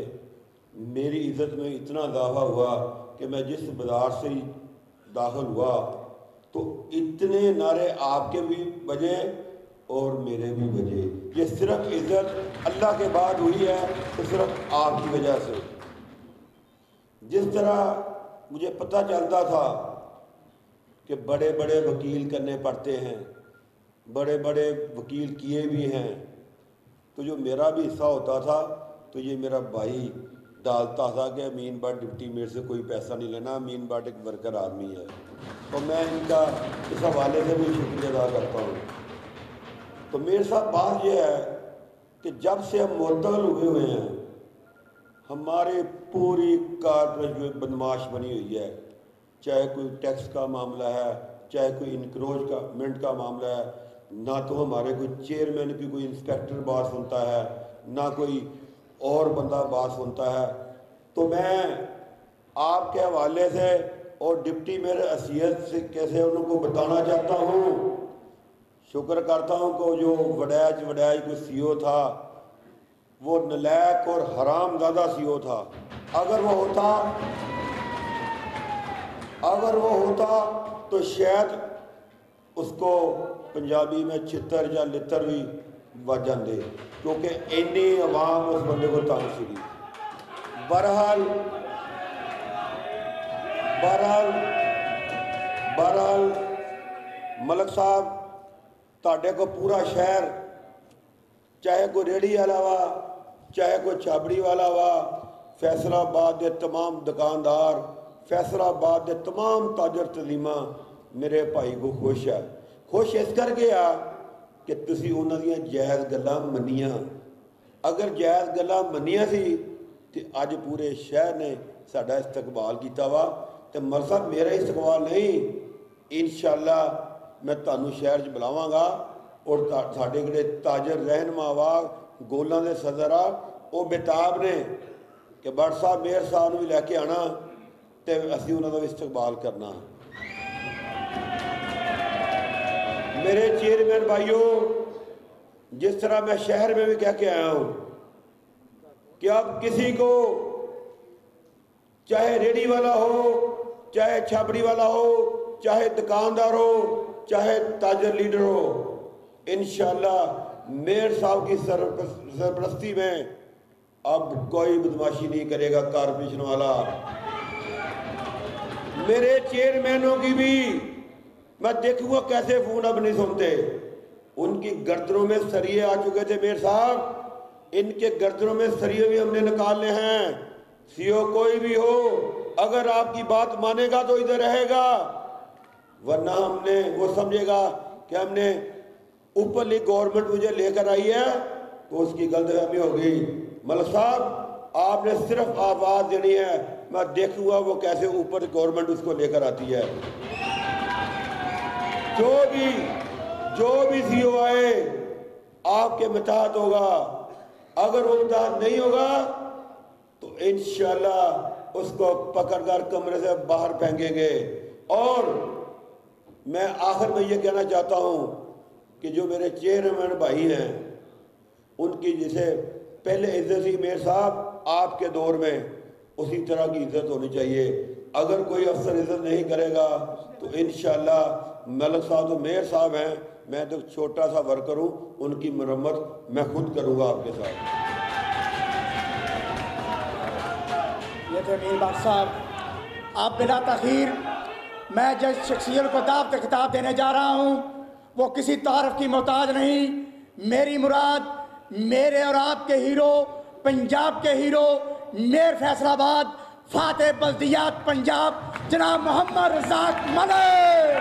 मेरी इज़्ज़त में इतना इजाफा हुआ कि मैं जिस बाजार से ही दाखिल हुआ तो इतने नारे आपके भी बजे और मेरे भी बजे। ये सिर्फ इज़्ज़त अल्लाह के बाद हुई है तो सिर्फ आपकी वजह से। जिस तरह मुझे पता चलता था कि बड़े बड़े वकील करने पड़ते हैं, बड़े बड़े वकील किए भी हैं, तो जो मेरा भी हिस्सा होता था तो ये मेरा भाई डालता था कि अमीन भट्ट डिप्टी मेयर से कोई पैसा नहीं लेना, अमीन भट्ट एक वर्कर आदमी है। तो मैं इनका इस हवाले से भी शुक्रिया अदा करता हूँ। तो मेरे साथ बात यह है कि जब से हम मुअत्तल हुए हैं, हमारे पूरी कारपोरेशन जो बदमाश बनी हुई है, चाहे कोई टैक्स का मामला है, चाहे कोई इंक्रोचमेंट का मामला है, ना तो हमारे कोई चेयरमैन की कोई इंस्पेक्टर बात सुनता है, ना कोई और बंदा बात सुनता है। तो मैं आपके हवाले से और डिप्टी मेयर हैसियत से कैसे उनको बताना चाहता हूँ, शुक्र करता हूँ कि जो वडैज को सीओ था वो नलायक और हरामज़ादा सीओ था। अगर वो होता तो शायद उसको पंजाबी में छितर या लितर भी बच जाते, क्योंकि इन्नी अवाम उस बंदे को तंग सी। बहरहाल मलक साहब ताड़े को पूरा शहर, चाहे कोई रेहड़ी वाला वा, चाहे कोई छाबड़ी वाला वा, फैसलाबाद के तमाम दुकानदार, फैसलाबाद के तमाम ताजर तलीमा मेरे भाई को खुश है। खुश इस करके आ कि तुसी उन्हां दियां जायज़ गल्लां मन्नियां। अगर जायज़ गल्लां मन्नियां सी तो अज पूरे शहर ने साडा इस्तकबाल किया वा। तो मल साहब मेरा इस्तकबाल नहीं, इंशाअल्लाह मैं तुहानूं शहर च बुलावांगा और साडे जिहड़े ताजर रहनुमा वा, गोलां दे सदर आ, वो बेताब ने कि भट्ट साहब मेयर साहब भी लैके आना तो असीं उन्हां दा भी इस्तकबाल करना। मेरे चेयरमैन भाइयों, जिस तरह मैं शहर में भी कह के आया हूँ कि अब किसी को, चाहे रेहड़ी वाला हो, चाहे छाबड़ी वाला हो, चाहे दुकानदार हो, चाहे ताजर लीडर हो, इंशाअल्लाह मेयर साहब की सरपरस्ती में अब कोई बदमाशी नहीं करेगा कारपोरेशन वाला। मेरे चेयरमैनों की भी मैं देखूंगा कैसे फोन अब नहीं सुनते। उनकी गर्दनों में सरिये आ चुके थे मेयर साहब, इनके गर्दनों में सरिये भी हमने निकालने हैं। सीओ कोई भी हो, अगर आपकी बात मानेगा तो इधर रहेगा, वरना हमने वो समझेगा कि हमने ऊपरली गवर्नमेंट मुझे लेकर आई है तो उसकी गलतफहमी हो गई। मलिक साहब आपने सिर्फ आवाज़ देनी है, मैं देखूंगा वो कैसे ऊपर गवर्नमेंट उसको लेकर आती है। जो भी सीओ आए आपके मुताहत होगा, अगर वो मुताहत नहीं होगा तो इंशाअल्लाह उसको पकड़कर कमरे से बाहर फेंकेंगे। और मैं आखिर में ये कहना चाहता हूँ कि जो मेरे चेयरमैन भाई हैं उनकी जैसे पहले इज्जत थी मेयर साहब आपके दौर में, उसी तरह की इज्जत होनी चाहिए। अगर कोई अफसर इज्जत नहीं करेगा तो इंशाअल्लाह मलिक साहब तो मेयर साहब हैं, मैं तो छोटा सा वर्कर हूँ, उनकी मरम्मत मैं खुद करूँगा आपके साथ। ये थे मीर भट्ट साहब। आप बिला तखीर मैं जिस शख्सियत को दावत खिताब देने जा रहा हूँ वो किसी तारफ की मोहताज नहीं। मेरी मुराद मेरे और आपके हीरो, पंजाब के हीरो, मेयर फैसलाबाद, फातेह बल्दियात पंजाब, जनाब मोहम्मद रज़ाक मलिक।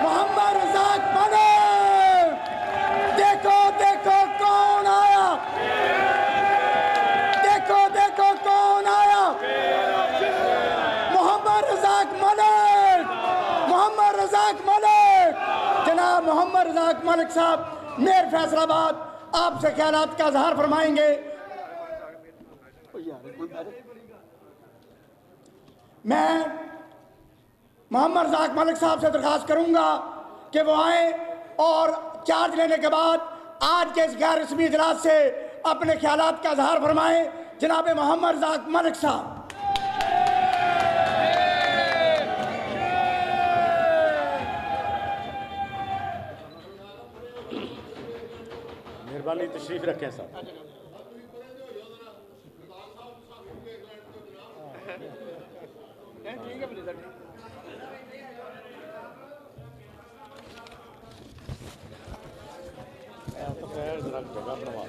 मोहम्मद रज़ाक मलिक, देखो देखो कौन आया, देखो देखो कौन आया, मोहम्मद रज़ाक मलिक, मोहम्मद रज़ाक मलिक। जनाब मोहम्मद रज़ाक मलिक साहब मेयर फैसलाबाद आपसे ख्यालात का इजहार फरमाएंगे। मैं मोहम्मद रज़ाक मलिक साहब से दरख्वास्त करूंगा कि वो आए और चार्ज लेने के बाद आज के इस गैर रस्मी इजलास से अपने ख्यालात का इजहार फरमाएं। जनाब मोहम्मद रज़ाक मलिक साहब। मेहरबानी तशरीफ रखें साहब। ठीक है सर। तो खैर जरा जगह बनवा,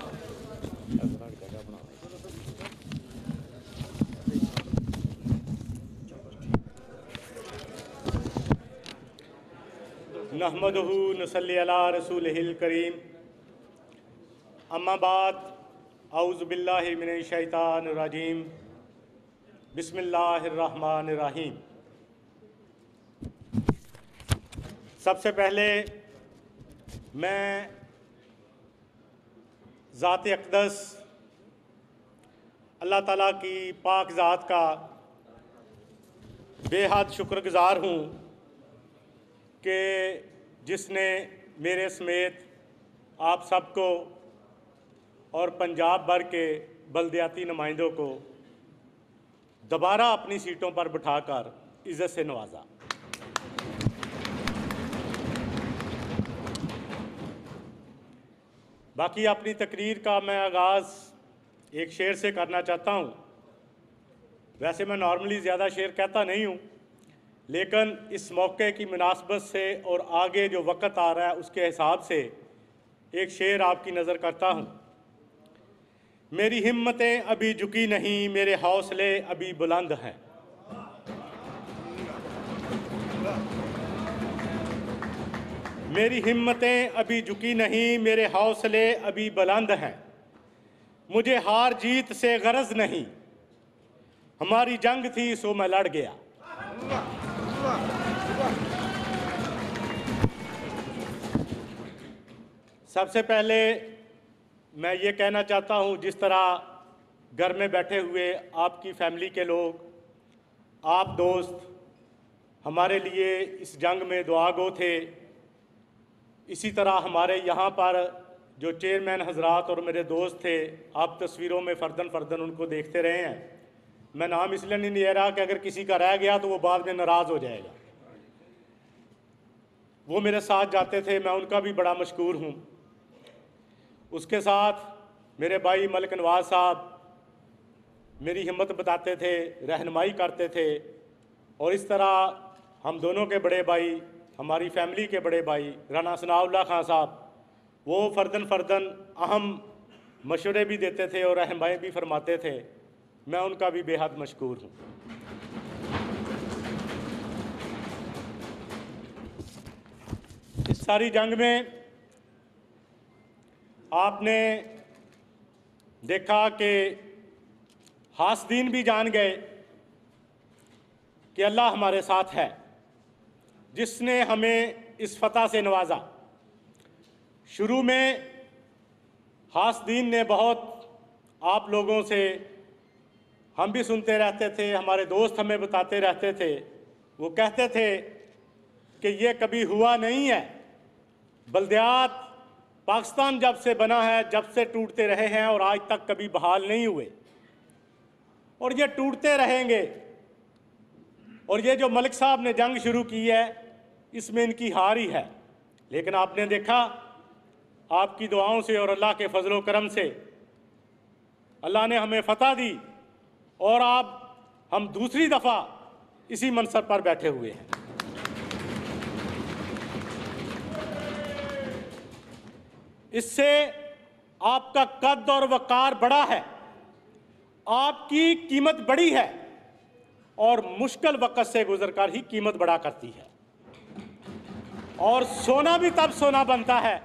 जरा जगह बना। नहमदहू नसल्ली अला रसूलिहिल करीम, अम्मा बाद, औज़ु बिल्लाहि मिनश शैतानिर रजीम, बिस्मिल्लाहिर रहमानिर रहीम। सबसे पहले मैं ज़ात अक़दस अल्लाह ताला की पाक ज़ात का बेहद शुक्रगुज़ार हूँ कि जिसने मेरे समेत आप सबको और पंजाब भर के बल्दियाती नुमाइंदों को दोबारा अपनी सीटों पर बिठाकर इज़्ज़त से नवाजा। बाकी अपनी तकरीर का मैं आगाज़ एक शेर से करना चाहता हूँ। वैसे मैं नॉर्मली ज़्यादा शेर कहता नहीं हूँ, लेकिन इस मौके की मुनासबत से और आगे जो वक़्त आ रहा है उसके हिसाब से एक शेर आपकी नज़र करता हूँ। मेरी हिम्मतें अभी झुकी नहीं, मेरे हौसले अभी बुलंद हैं। मेरी हिम्मतें अभी झुकी नहीं, मेरे हौसले अभी बुलंद हैं। मुझे हार जीत से गरज नहीं, हमारी जंग थी सो मैं लड़ गया। सबसे पहले मैं ये कहना चाहता हूँ, जिस तरह घर में बैठे हुए आपकी फैमिली के लोग, आप दोस्त हमारे लिए इस जंग में दुआगो थे, इसी तरह हमारे यहाँ पर जो चेयरमैन हजरात और मेरे दोस्त थे, आप तस्वीरों में फ़र्दन फ़र्दन उनको देखते रहे हैं। मैं नाम इसलिए नहीं ले रहा कि अगर किसी का रह गया तो वो बाद में नाराज़ हो जाएगा। वो मेरे साथ जाते थे, मैं उनका भी बड़ा मशकूर हूँ। उसके साथ मेरे भाई मलिक नवाज साहब मेरी हिम्मत बताते थे, रहनुमाई करते थे, और इस तरह हम दोनों के बड़े भाई, हमारी फैमिली के बड़े भाई राना सनाउल्लाह खान साहब, वो फ़र्दन फ़र्दन अहम मशवरे भी देते थे और रहनुमाई भी फरमाते थे। मैं उनका भी बेहद मशकूर हूँ। इस सारी जंग में आपने देखा कि हासदीन भी जान गए कि अल्लाह हमारे साथ है, जिसने हमें इस फतह से नवाजा। शुरू में हासदीन ने बहुत आप लोगों से, हम भी सुनते रहते थे, हमारे दोस्त हमें बताते रहते थे, वो कहते थे कि ये कभी हुआ नहीं है, बल्दियात पाकिस्तान जब से बना है जब से टूटते रहे हैं और आज तक कभी बहाल नहीं हुए, और ये टूटते रहेंगे। और ये जो मलिक साहब ने जंग शुरू की है इसमें इनकी हार ही है। लेकिन आपने देखा, आपकी दुआओं से और अल्लाह के फजलो करम से अल्लाह ने हमें फतह दी, और अब हम दूसरी दफ़ा इसी मनसब पर बैठे हुए हैं। इससे आपका कद और वकार बड़ा है, आपकी कीमत बड़ी है, और मुश्किल वक़्त से गुजरकर ही कीमत बढ़ा करती है। और सोना भी तब सोना बनता है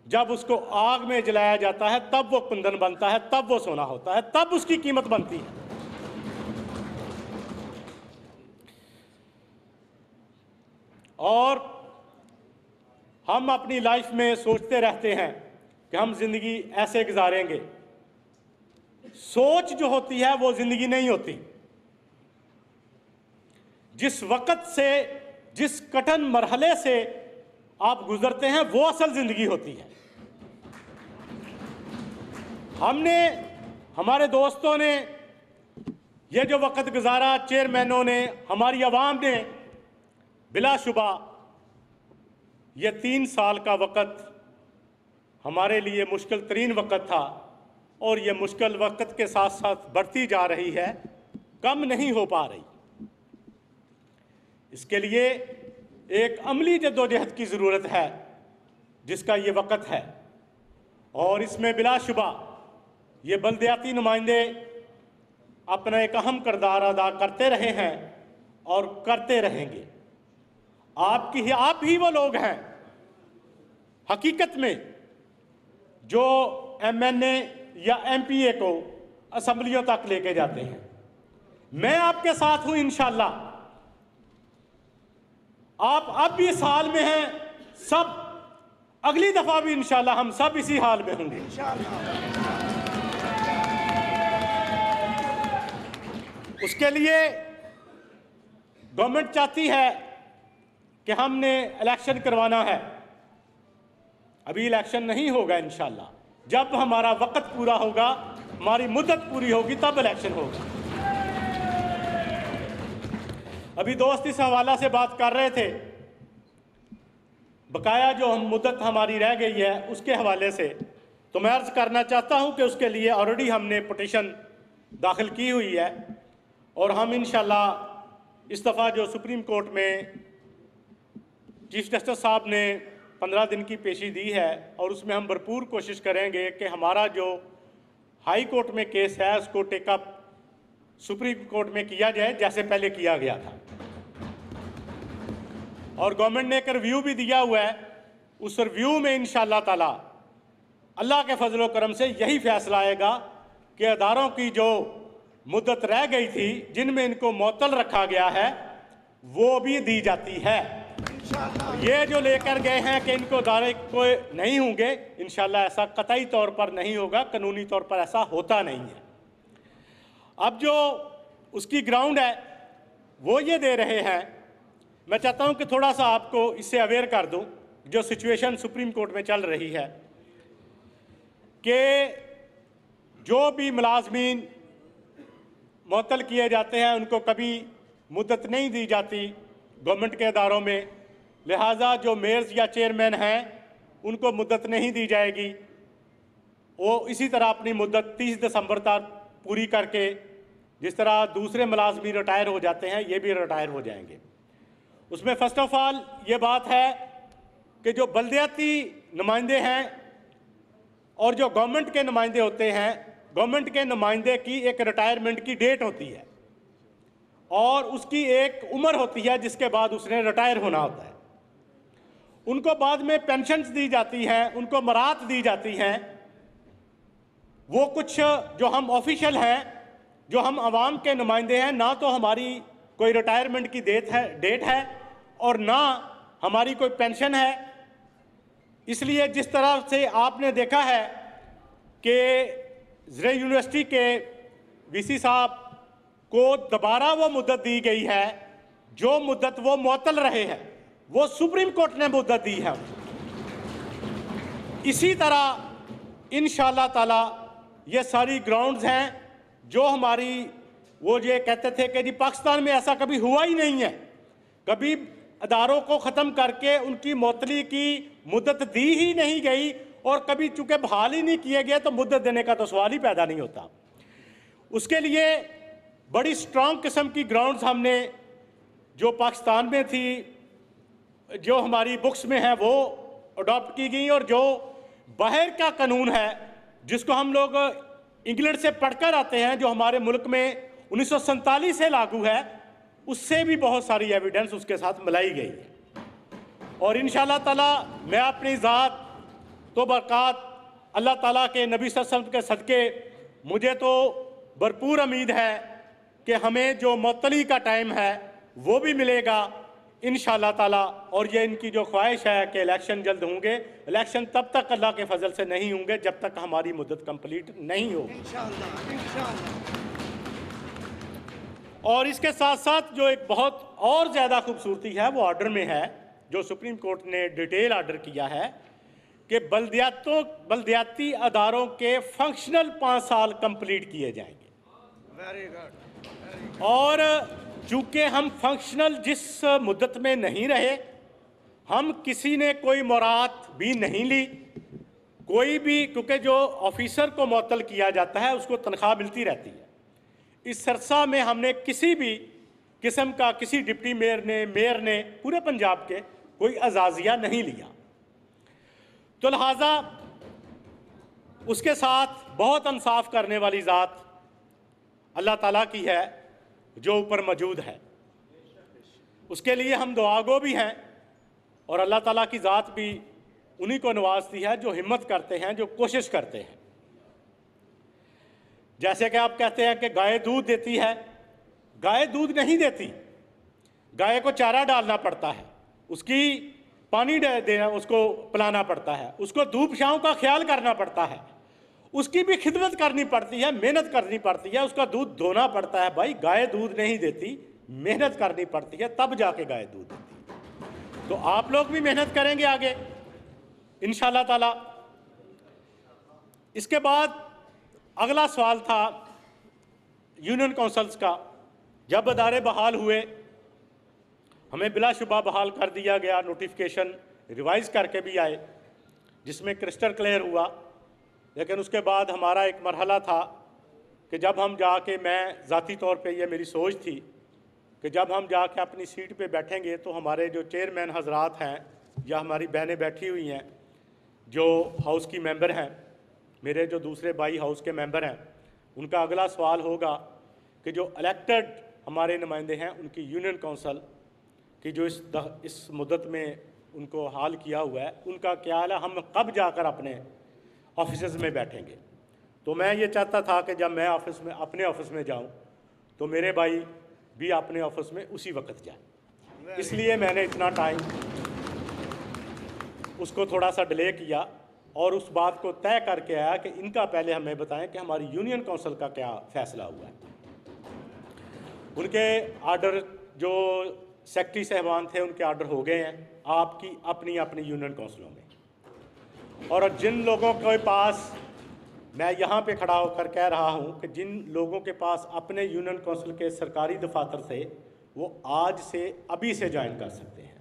जब उसको आग में जलाया जाता है, तब वो कुंदन बनता है, तब वो सोना होता है, तब उसकी कीमत बनती है। और हम अपनी लाइफ में सोचते रहते हैं कि हम जिंदगी ऐसे गुजारेंगे। सोच जो होती है वो जिंदगी नहीं होती। जिस वक़्त से, जिस कठिन मरहले से आप गुजरते हैं वो असल जिंदगी होती है। हमने, हमारे दोस्तों ने ये जो वक़्त गुजारा, चेयरमैनों ने, हमारी आवाम ने, बिलाशुबा ये 3 साल का वक़्त हमारे लिए मुश्किल तरीन वक़्त था, और ये मुश्किल वक़्त के साथ साथ बढ़ती जा रही है, कम नहीं हो पा रही। इसके लिए एक अमली जद्दोजहद की ज़रूरत है, जिसका ये वक़्त है। और इसमें बिलाशुबा ये बल्दियाती नुमाइंदे अपना एक अहम किरदार अदा करते रहे हैं और करते रहेंगे। आप ही वो लोग हैं हकीकत में जो MNA या MPA को असम्बलियों तक लेके जाते हैं। मैं आपके साथ हूं इंशाअल्लाह। आप अब भी इस हाल में हैं, सब अगली दफा भी इंशाअल्लाह हम सब इसी हाल में होंगे। उसके लिए गवर्नमेंट चाहती है कि हमने इलेक्शन करवाना है। अभी इलेक्शन नहीं होगा इंशाअल्लाह, जब हमारा वक्त पूरा होगा, हमारी मुद्दत पूरी होगी, तब इलेक्शन होगा। अभी दोस्त इस हवाला से बात कर रहे थे, बकाया जो हम मुद्दत हमारी रह गई है उसके हवाले से, तो मैं अर्ज़ करना चाहता हूं कि उसके लिए ऑलरेडी हमने पिटीशन दाखिल की हुई है, और हम इंशाअल्लाह इस दफ़ा जो सुप्रीम कोर्ट में चीफ जस्टिस साहब ने 15 दिन की पेशी दी है और उसमें हम भरपूर कोशिश करेंगे कि हमारा जो हाई कोर्ट में केस है उसको टेकअप सुप्रीम कोर्ट में किया जाए जैसे पहले किया गया था। और गवर्नमेंट ने एक रिव्यू भी दिया हुआ है, उस रिव्यू में इंशाअल्लाह ताला अल्लाह के फजल व करम से यही फैसला आएगा कि अदारों की जो मुद्दत रह गई थी जिनमें इनको मुअत्तल रखा गया है वो भी दी जाती है। ये जो लेकर गए हैं कि इनको अदारे को नहीं होंगे, इंशाअल्लाह ऐसा कतई तौर पर नहीं होगा, कानूनी तौर पर ऐसा होता नहीं है। अब जो उसकी ग्राउंड है वो ये दे रहे हैं, मैं चाहता हूं कि थोड़ा सा आपको इससे अवेयर कर दूं जो सिचुएशन सुप्रीम कोर्ट में चल रही है कि जो भी मुलाजमीन मुअत्तल किए जाते हैं उनको कभी मुद्दत नहीं दी जाती गवर्नमेंट के अदारों में, लिहाजा जो मेयर्स या चेयरमैन हैं उनको मुद्दत नहीं दी जाएगी। वो इसी तरह अपनी मुद्दत 30 दिसंबर तक पूरी करके जिस तरह दूसरे मुलाजमीन रिटायर हो जाते हैं ये भी रिटायर हो जाएंगे। उसमें फ़र्स्ट ऑफ ऑल ये बात है कि जो बल्दियाती नुमाइंदे हैं और जो गवर्नमेंट के नुमाइंदे होते हैं, गवर्नमेंट के नुमाइंदे की एक रिटायरमेंट की डेट होती है और उसकी एक उम्र होती है जिसके बाद उसने रिटायर होना होता है। उनको बाद में पेंशन्स दी जाती हैं, उनको मराहत दी जाती हैं। वो कुछ जो हम ऑफिशियल हैं, जो हम आवाम के नुमाइंदे हैं, ना तो हमारी कोई रिटायरमेंट की डेट है और ना हमारी कोई पेंशन है। इसलिए जिस तरह से आपने देखा है कि ज़रे यूनिवर्सिटी के वीसी साहब को दोबारा वो मुद्दत दी गई है, जो मुद्दत वो मुअत्तल रहे हैं वो सुप्रीम कोर्ट ने मुद्दत दी है। इसी तरह इंशाअल्लाह ताला ये सारी ग्राउंड्स हैं जो हमारी, वो ये कहते थे कि जी पाकिस्तान में ऐसा कभी हुआ ही नहीं है, कभी अदारों को ख़त्म करके उनकी मुअत्तली की मुद्दत दी ही नहीं गई और कभी चूँकि बहाल ही नहीं किए गए तो मुद्दत देने का तो सवाल ही पैदा नहीं होता। उसके लिए बड़ी स्ट्रॉन्ग किस्म की ग्राउंड्स हमने जो पाकिस्तान में थी, जो हमारी बुक्स में है वो अडॉप्ट की गई और जो बाहर का कानून है जिसको हम लोग इंग्लैंड से पढ़कर आते हैं, जो हमारे मुल्क में 1947 से लागू है, उससे भी बहुत सारी एविडेंस उसके साथ मिलाई गई है। और इंशाअल्लाह ताला मैं अपनी ज़ात तो बरक़ात अल्लाह ताला के नबी सल्लल्लाहु अलैहि वसल्लम के सदक़े मुझे तो भरपूर उम्मीद है कि हमें जो मुअत्तली का टाइम है वो भी मिलेगा इंशाअल्लाह ताला। और ये इनकी जो ख्वाहिश है कि इलेक्शन जल्द होंगे, इलेक्शन तब तक अल्लाह के फजल से नहीं होंगे जब तक हमारी मुद्दत कंप्लीट नहीं होगी। और इसके साथ साथ जो एक बहुत और ज़्यादा खूबसूरती है वो ऑर्डर में है, जो सुप्रीम कोर्ट ने डिटेल ऑर्डर किया है कि बल्दियाती अदारों के फंक्शनल 5 साल कंप्लीट किए जाएंगे। Very good. और चूँकि हम फंक्शनल जिस मुद्दत में नहीं रहे, हम किसी ने कोई मुराद भी नहीं ली, कोई भी, क्योंकि जो ऑफिसर को मुअत्तल किया जाता है उसको तनख्वाह मिलती रहती है। इस अरसा में हमने किसी भी किस्म का, किसी डिप्टी मेयर ने पूरे पंजाब के कोई अजाजिया नहीं लिया। तो लिहाजा उसके साथ बहुत इंसाफ करने वाली ज़ात अल्लाह ताला की है जो ऊपर मौजूद है। उसके लिए हम दुआगो भी हैं और अल्लाह ताला की ज़ात भी उन्हीं को नवाजती है जो हिम्मत करते हैं, जो कोशिश करते हैं। जैसे कि आप कहते हैं कि गाय दूध देती है, गाय दूध नहीं देती, गाय को चारा डालना पड़ता है, उसकी पानी देना, उसको पिलाना पड़ता है, उसको धूप छांव का ख्याल करना पड़ता है, उसकी भी खिदमत करनी पड़ती है, मेहनत करनी पड़ती है, उसका दूध धोना पड़ता है। भाई गाय दूध नहीं देती, मेहनत करनी पड़ती है तब जाके गाय दूध देती है। तो आप लोग भी मेहनत करेंगे आगे इंशाअल्लाह ताला। इसके बाद अगला सवाल था यूनियन काउंसिल्स का। जब अदारे बहाल हुए, हमें बिलाशुबा बहाल कर दिया गया, नोटिफिकेशन रिवाइज़ करके भी आए जिसमें क्रिस्टल क्लियर हुआ। लेकिन उसके बाद हमारा एक मरहला था कि जब हम जाके, मैं ज़ाती तौर पे ये मेरी सोच थी कि जब हम जाके अपनी सीट पे बैठेंगे तो हमारे जो चेयरमैन हजरात हैं या हमारी बहनें बैठी हुई हैं जो हाउस की मेंबर हैं, मेरे जो दूसरे भाई हाउस के मेंबर हैं, उनका अगला सवाल होगा कि जो इलेक्टेड हमारे नुमाइंदे हैं उनकी यूनियन काउंसिल की जो इस मुद्दत में उनको हाल किया हुआ है, उनका क्या हाल है, हम कब जाकर अपने ऑफिस में बैठेंगे। तो मैं ये चाहता था कि जब मैं अपने ऑफिस में जाऊं तो मेरे भाई भी अपने ऑफिस में उसी वक्त जाए, इसलिए मैंने इतना टाइम उसको थोड़ा सा डिले किया और उस बात को तय करके आया कि इनका पहले हमें बताएं कि हमारी यूनियन काउंसिल का क्या फैसला हुआ है। उनके आर्डर जो सेक्रेटरी साहबान थे उनके आर्डर हो गए हैं आपकी अपनी अपनी यूनियन काउंसिलों में। और जिन लोगों के पास, मैं यहाँ पे खड़ा होकर कह रहा हूँ कि जिन लोगों के पास अपने यूनियन काउंसिल के सरकारी दफातर थे वो आज से अभी से ज्वाइन कर सकते हैं,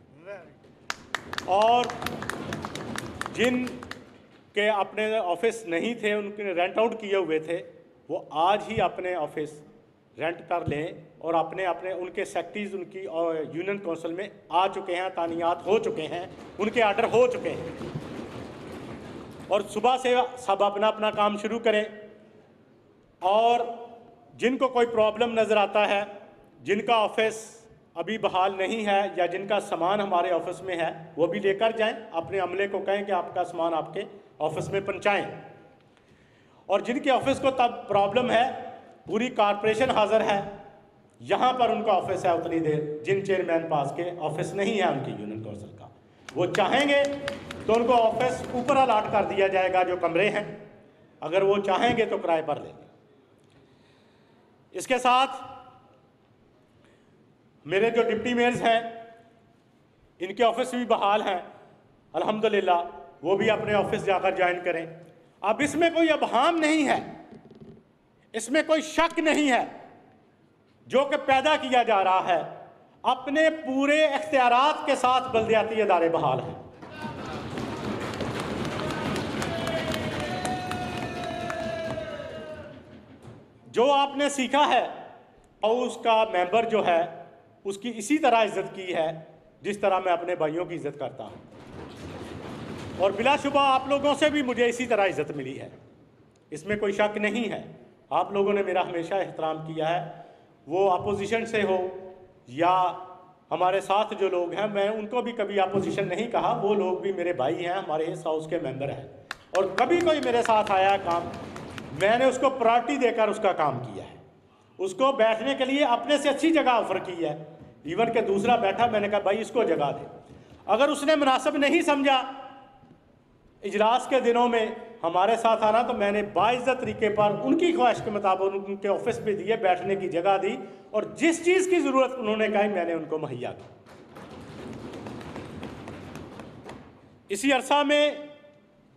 और जिन के अपने ऑफिस नहीं थे, उनके रेंट आउट किए हुए थे, वो आज ही अपने ऑफिस रेंट कर लें और अपने अपने उनके सेक्रेटरीज उनकी यूनियन काउंसिल में आ चुके हैं, तानियात हो चुके हैं, उनके आर्डर हो चुके हैं, और सुबह से सब अपना अपना काम शुरू करें। और जिनको कोई प्रॉब्लम नज़र आता है, जिनका ऑफिस अभी बहाल नहीं है या जिनका सामान हमारे ऑफिस में है, वो भी लेकर जाएं, अपने अमले को कहें कि आपका सामान आपके ऑफिस में पहुंचाएं। और जिनके ऑफिस को तब प्रॉब्लम है, पूरी कॉरपोरेशन हाजिर है, यहाँ पर उनका ऑफिस है उतनी देर, जिन चेयरमैन पास के ऑफिस नहीं है उनकी यूनियन काउंसिल का, वो चाहेंगे तो उनको ऑफिस ऊपर अलाट कर दिया जाएगा जो कमरे हैं, अगर वो चाहेंगे तो किराए पर लेंगे। इसके साथ मेरे जो डिप्टी मेयर्स हैं इनके ऑफिस भी बहाल हैं अल्हम्दुलिल्लाह, वो भी अपने ऑफिस जाकर ज्वाइन करें। अब इसमें कोई अबहाम नहीं है, इसमें कोई शक नहीं है जो कि पैदा किया जा रहा है, अपने पूरे इख्तियारात के साथ बल्दियाती इदारे बहाल हैं। जो आपने सीखा है और उसका मेंबर जो है उसकी इसी तरह इज्जत की है जिस तरह मैं अपने भाइयों की इज्जत करता हूं, और बिलाशुबा आप लोगों से भी मुझे इसी तरह इज्जत मिली है, इसमें कोई शक नहीं है। आप लोगों ने मेरा हमेशा एहतराम किया है, वो अपोजिशन से हो या हमारे साथ जो लोग हैं, मैं उनको भी कभी अपोजिशन नहीं कहा, वो लोग भी मेरे भाई हैं, हमारे इस हाउस के मेंबर हैं, और कभी कोई मेरे साथ आया काम, मैंने उसको प्रायोरिटी देकर उसका काम किया है, उसको बैठने के लिए अपने से अच्छी जगह ऑफर की है। इवन के दूसरा बैठा, मैंने कहा भाई इसको जगह दे, अगर उसने मुनासिब नहीं समझा इजलास के दिनों में हमारे साथ आना, तो मैंने बाइज्जत तरीके पर उनकी ख्वाहिश के मुताबिक उनके ऑफिस पे दिए, बैठने की जगह दी, और जिस चीज़ की ज़रूरत उन्होंने कही मैंने उनको मुहैया की। इसी अरसा में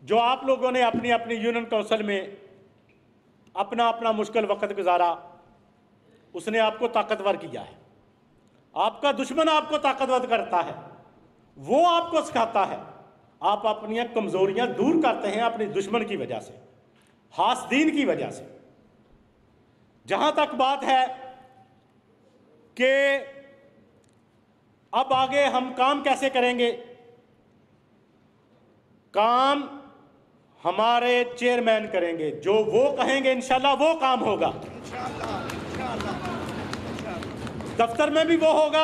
जो आप लोगों ने अपनी अपनी यूनियन काउंसिल में अपना अपना मुश्किल वक्त गुजारा, उसने आपको ताकतवर किया है। आपका दुश्मन आपको ताकतवर करता है, वो आपको सिखाता है, आप अपनी कमजोरियां दूर करते हैं अपने दुश्मन की वजह से, हासदीन की वजह से। जहां तक बात है कि अब आगे हम काम कैसे करेंगे, काम हमारे चेयरमैन करेंगे, जो वो कहेंगे इंशाल्लाह वो काम होगा, दफ्तर में भी वो होगा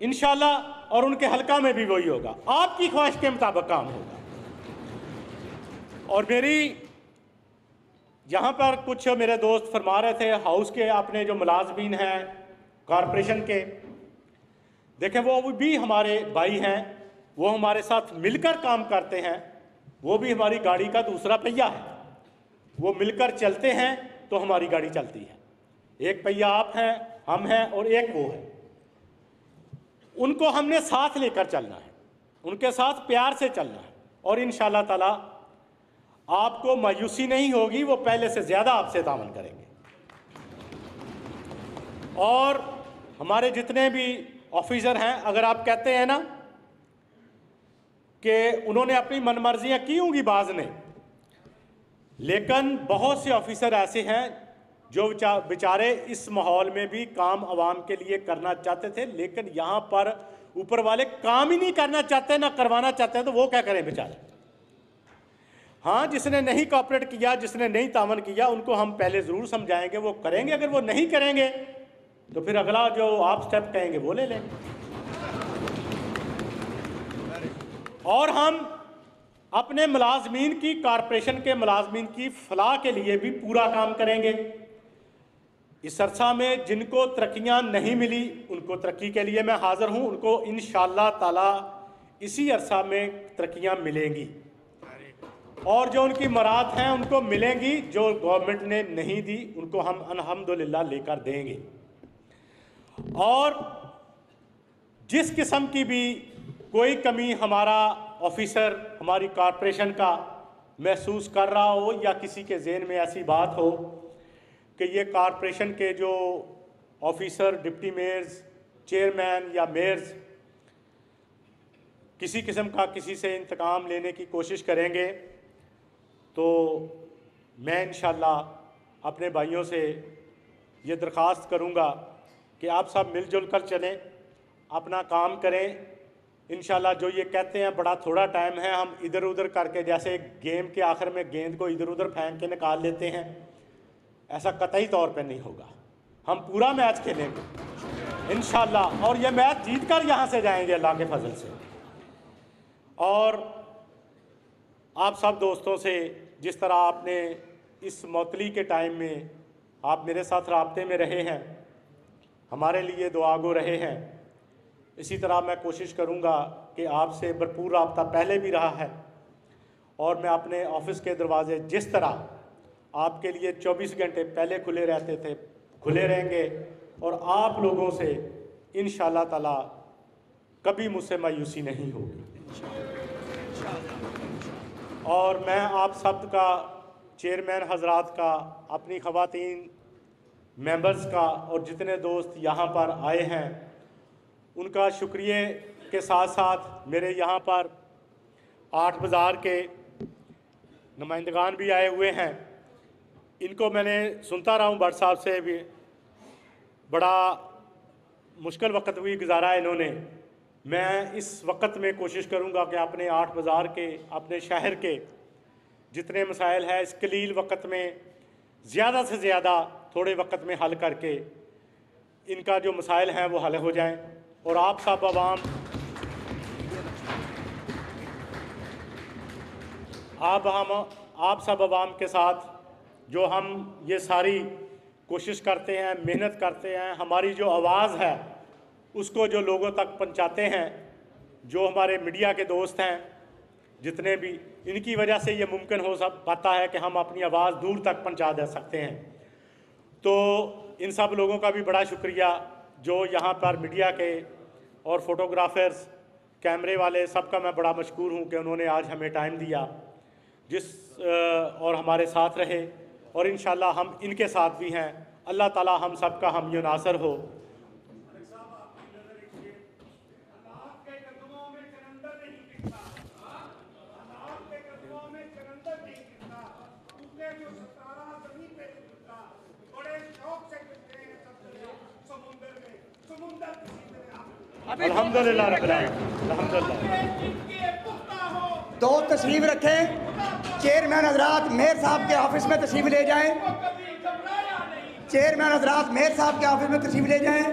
इंशाल्लाह, और उनके हल्का में भी वही होगा, आपकी ख्वाहिश के मुताबिक काम होगा। और मेरी यहाँ पर कुछ मेरे दोस्त फरमा रहे थे हाउस के अपने जो मुलाजमीन हैं कॉरपोरेशन के, देखें वो भी हमारे भाई हैं, वो हमारे साथ मिलकर काम करते हैं, वो भी हमारी गाड़ी का दूसरा पहिया है, वो मिलकर चलते हैं तो हमारी गाड़ी चलती है। एक पहिया आप हैं, हम हैं, और एक वो है, उनको हमने साथ लेकर चलना है, उनके साथ प्यार से चलना है, और इंशाअल्लाह ताला आपको मायूसी नहीं होगी, वो पहले से ज़्यादा आपसे तावन करेंगे। और हमारे जितने भी ऑफिसर हैं, अगर आप कहते हैं ना कि उन्होंने अपनी मनमर्जियां की होंगी बाज ने, लेकिन बहुत से ऑफिसर ऐसे हैं जो बेचारे इस माहौल में भी काम आवाम के लिए करना चाहते थे, लेकिन यहाँ पर ऊपर वाले काम ही नहीं करना चाहते, ना करवाना चाहते हैं, तो वो क्या करें बेचारे। हाँ, जिसने नहीं कॉपरेट किया, जिसने नहीं तावन किया, उनको हम पहले ज़रूर समझाएंगे, वो करेंगे। अगर वो नहीं करेंगे तो फिर अगला जो आप स्टेप कहेंगे वो ले लेंगे। और हम अपने मुलाजमीन की, कारपोरेशन के मुलाजमीन की फलाह के लिए भी पूरा काम करेंगे। इस अरसा में जिनको तरक्कियां नहीं मिली, उनको तरक्की के लिए मैं हाज़िर हूं, उनको इंशाअल्लाह ताला इसी अरसा में तरक्कियां मिलेंगी, और जो उनकी मुराद हैं उनको मिलेंगी। जो गवर्नमेंट ने नहीं दी उनको हम अल्हम्दुलिल्लाह लेकर देंगे। और जिस किस्म की भी कोई कमी हमारा ऑफिसर, हमारी कॉरपोरेशन का महसूस कर रहा हो, या किसी के ज़हन में ऐसी बात हो कि ये कॉरपोरेशन के जो ऑफिसर, डिप्टी मेयर्स, चेयरमैन या मेयर्स किसी किस्म का किसी से इंतकाम लेने की कोशिश करेंगे, तो मैं इंशाअल्लाह अपने भाइयों से ये दरख्वास्त करूँगा कि आप सब मिलजुल कर चलें, अपना काम करें। इंशाअल्लाह जो ये कहते हैं बड़ा थोड़ा टाइम है, हम इधर उधर करके, जैसे गेम के आखिर में गेंद को इधर उधर फेंक के निकाल लेते हैं, ऐसा कतई तौर पे नहीं होगा। हम पूरा मैच खेलेंगे इंशाअल्लाह, और ये मैच जीत कर यहाँ से जाएंगे अल्लाह के फजल से। और आप सब दोस्तों से जिस तरह आपने इस मौतली के टाइम में आप मेरे साथ राब्ते में रहे हैं, हमारे लिए दुआगो रहे हैं, इसी तरह मैं कोशिश करूंगा कि आपसे भरपूर राब्ता पहले भी रहा है, और मैं अपने ऑफिस के दरवाजे जिस तरह आपके लिए 24 घंटे पहले खुले रहते थे, खुले रहेंगे, और आप लोगों से इंशाअल्लाह ताला कभी मुझसे मायूसी नहीं होगी। और मैं आप सब का, चेयरमैन हजरात का, अपनी ख़वातीन मेंबर्स का, और जितने दोस्त यहाँ पर आए हैं उनका शुक्रिया के साथ साथ मेरे यहाँ पर 8 बाज़ार के नुमाइंदगान भी आए हुए हैं। इनको मैंने सुनता रहा हूँ, भट्ट साहब से भी बड़ा मुश्किल वक्त भी गुजारा इन्होंने। मैं इस वक्त में कोशिश करूँगा कि अपने 8 बाज़ार के, अपने शहर के जितने मसाइल हैं इस कलील वक्त में ज़्यादा से ज़्यादा थोड़े वक्त में हल करके इनका जो मसाइल हैं वो हल हो जाएं। और आप सब आवाम के साथ जो हम ये सारी कोशिश करते हैं, मेहनत करते हैं, हमारी जो आवाज़ है उसको जो लोगों तक पहुंचाते हैं, जो हमारे मीडिया के दोस्त हैं जितने भी, इनकी वजह से ये मुमकिन हो पाता है कि हम अपनी आवाज़ दूर तक पहुंचा दे सकते हैं। तो इन सब लोगों का भी बड़ा शुक्रिया जो यहाँ पर मीडिया के और फोटोग्राफर्स, कैमरे वाले, सबका मैं बड़ा मशकूर हूँ कि उन्होंने आज हमें टाइम दिया और हमारे साथ रहे, और इंशाअल्लाह हम इनके साथ भी हैं। अल्लाह ताला हम सब का हम ये नासर हो। अल्हम्दुलिल्लाह रब्बिल आलमीन, अल्हम्दुलिल्लाह। तो तशरीफ रखें, चेयरमैन हजरात मेयर साहब के ऑफिस में तशरीफ ले जाएं, चेयरमैन हजरात मेयर साहब के ऑफिस में तशरीफ ले जाएं।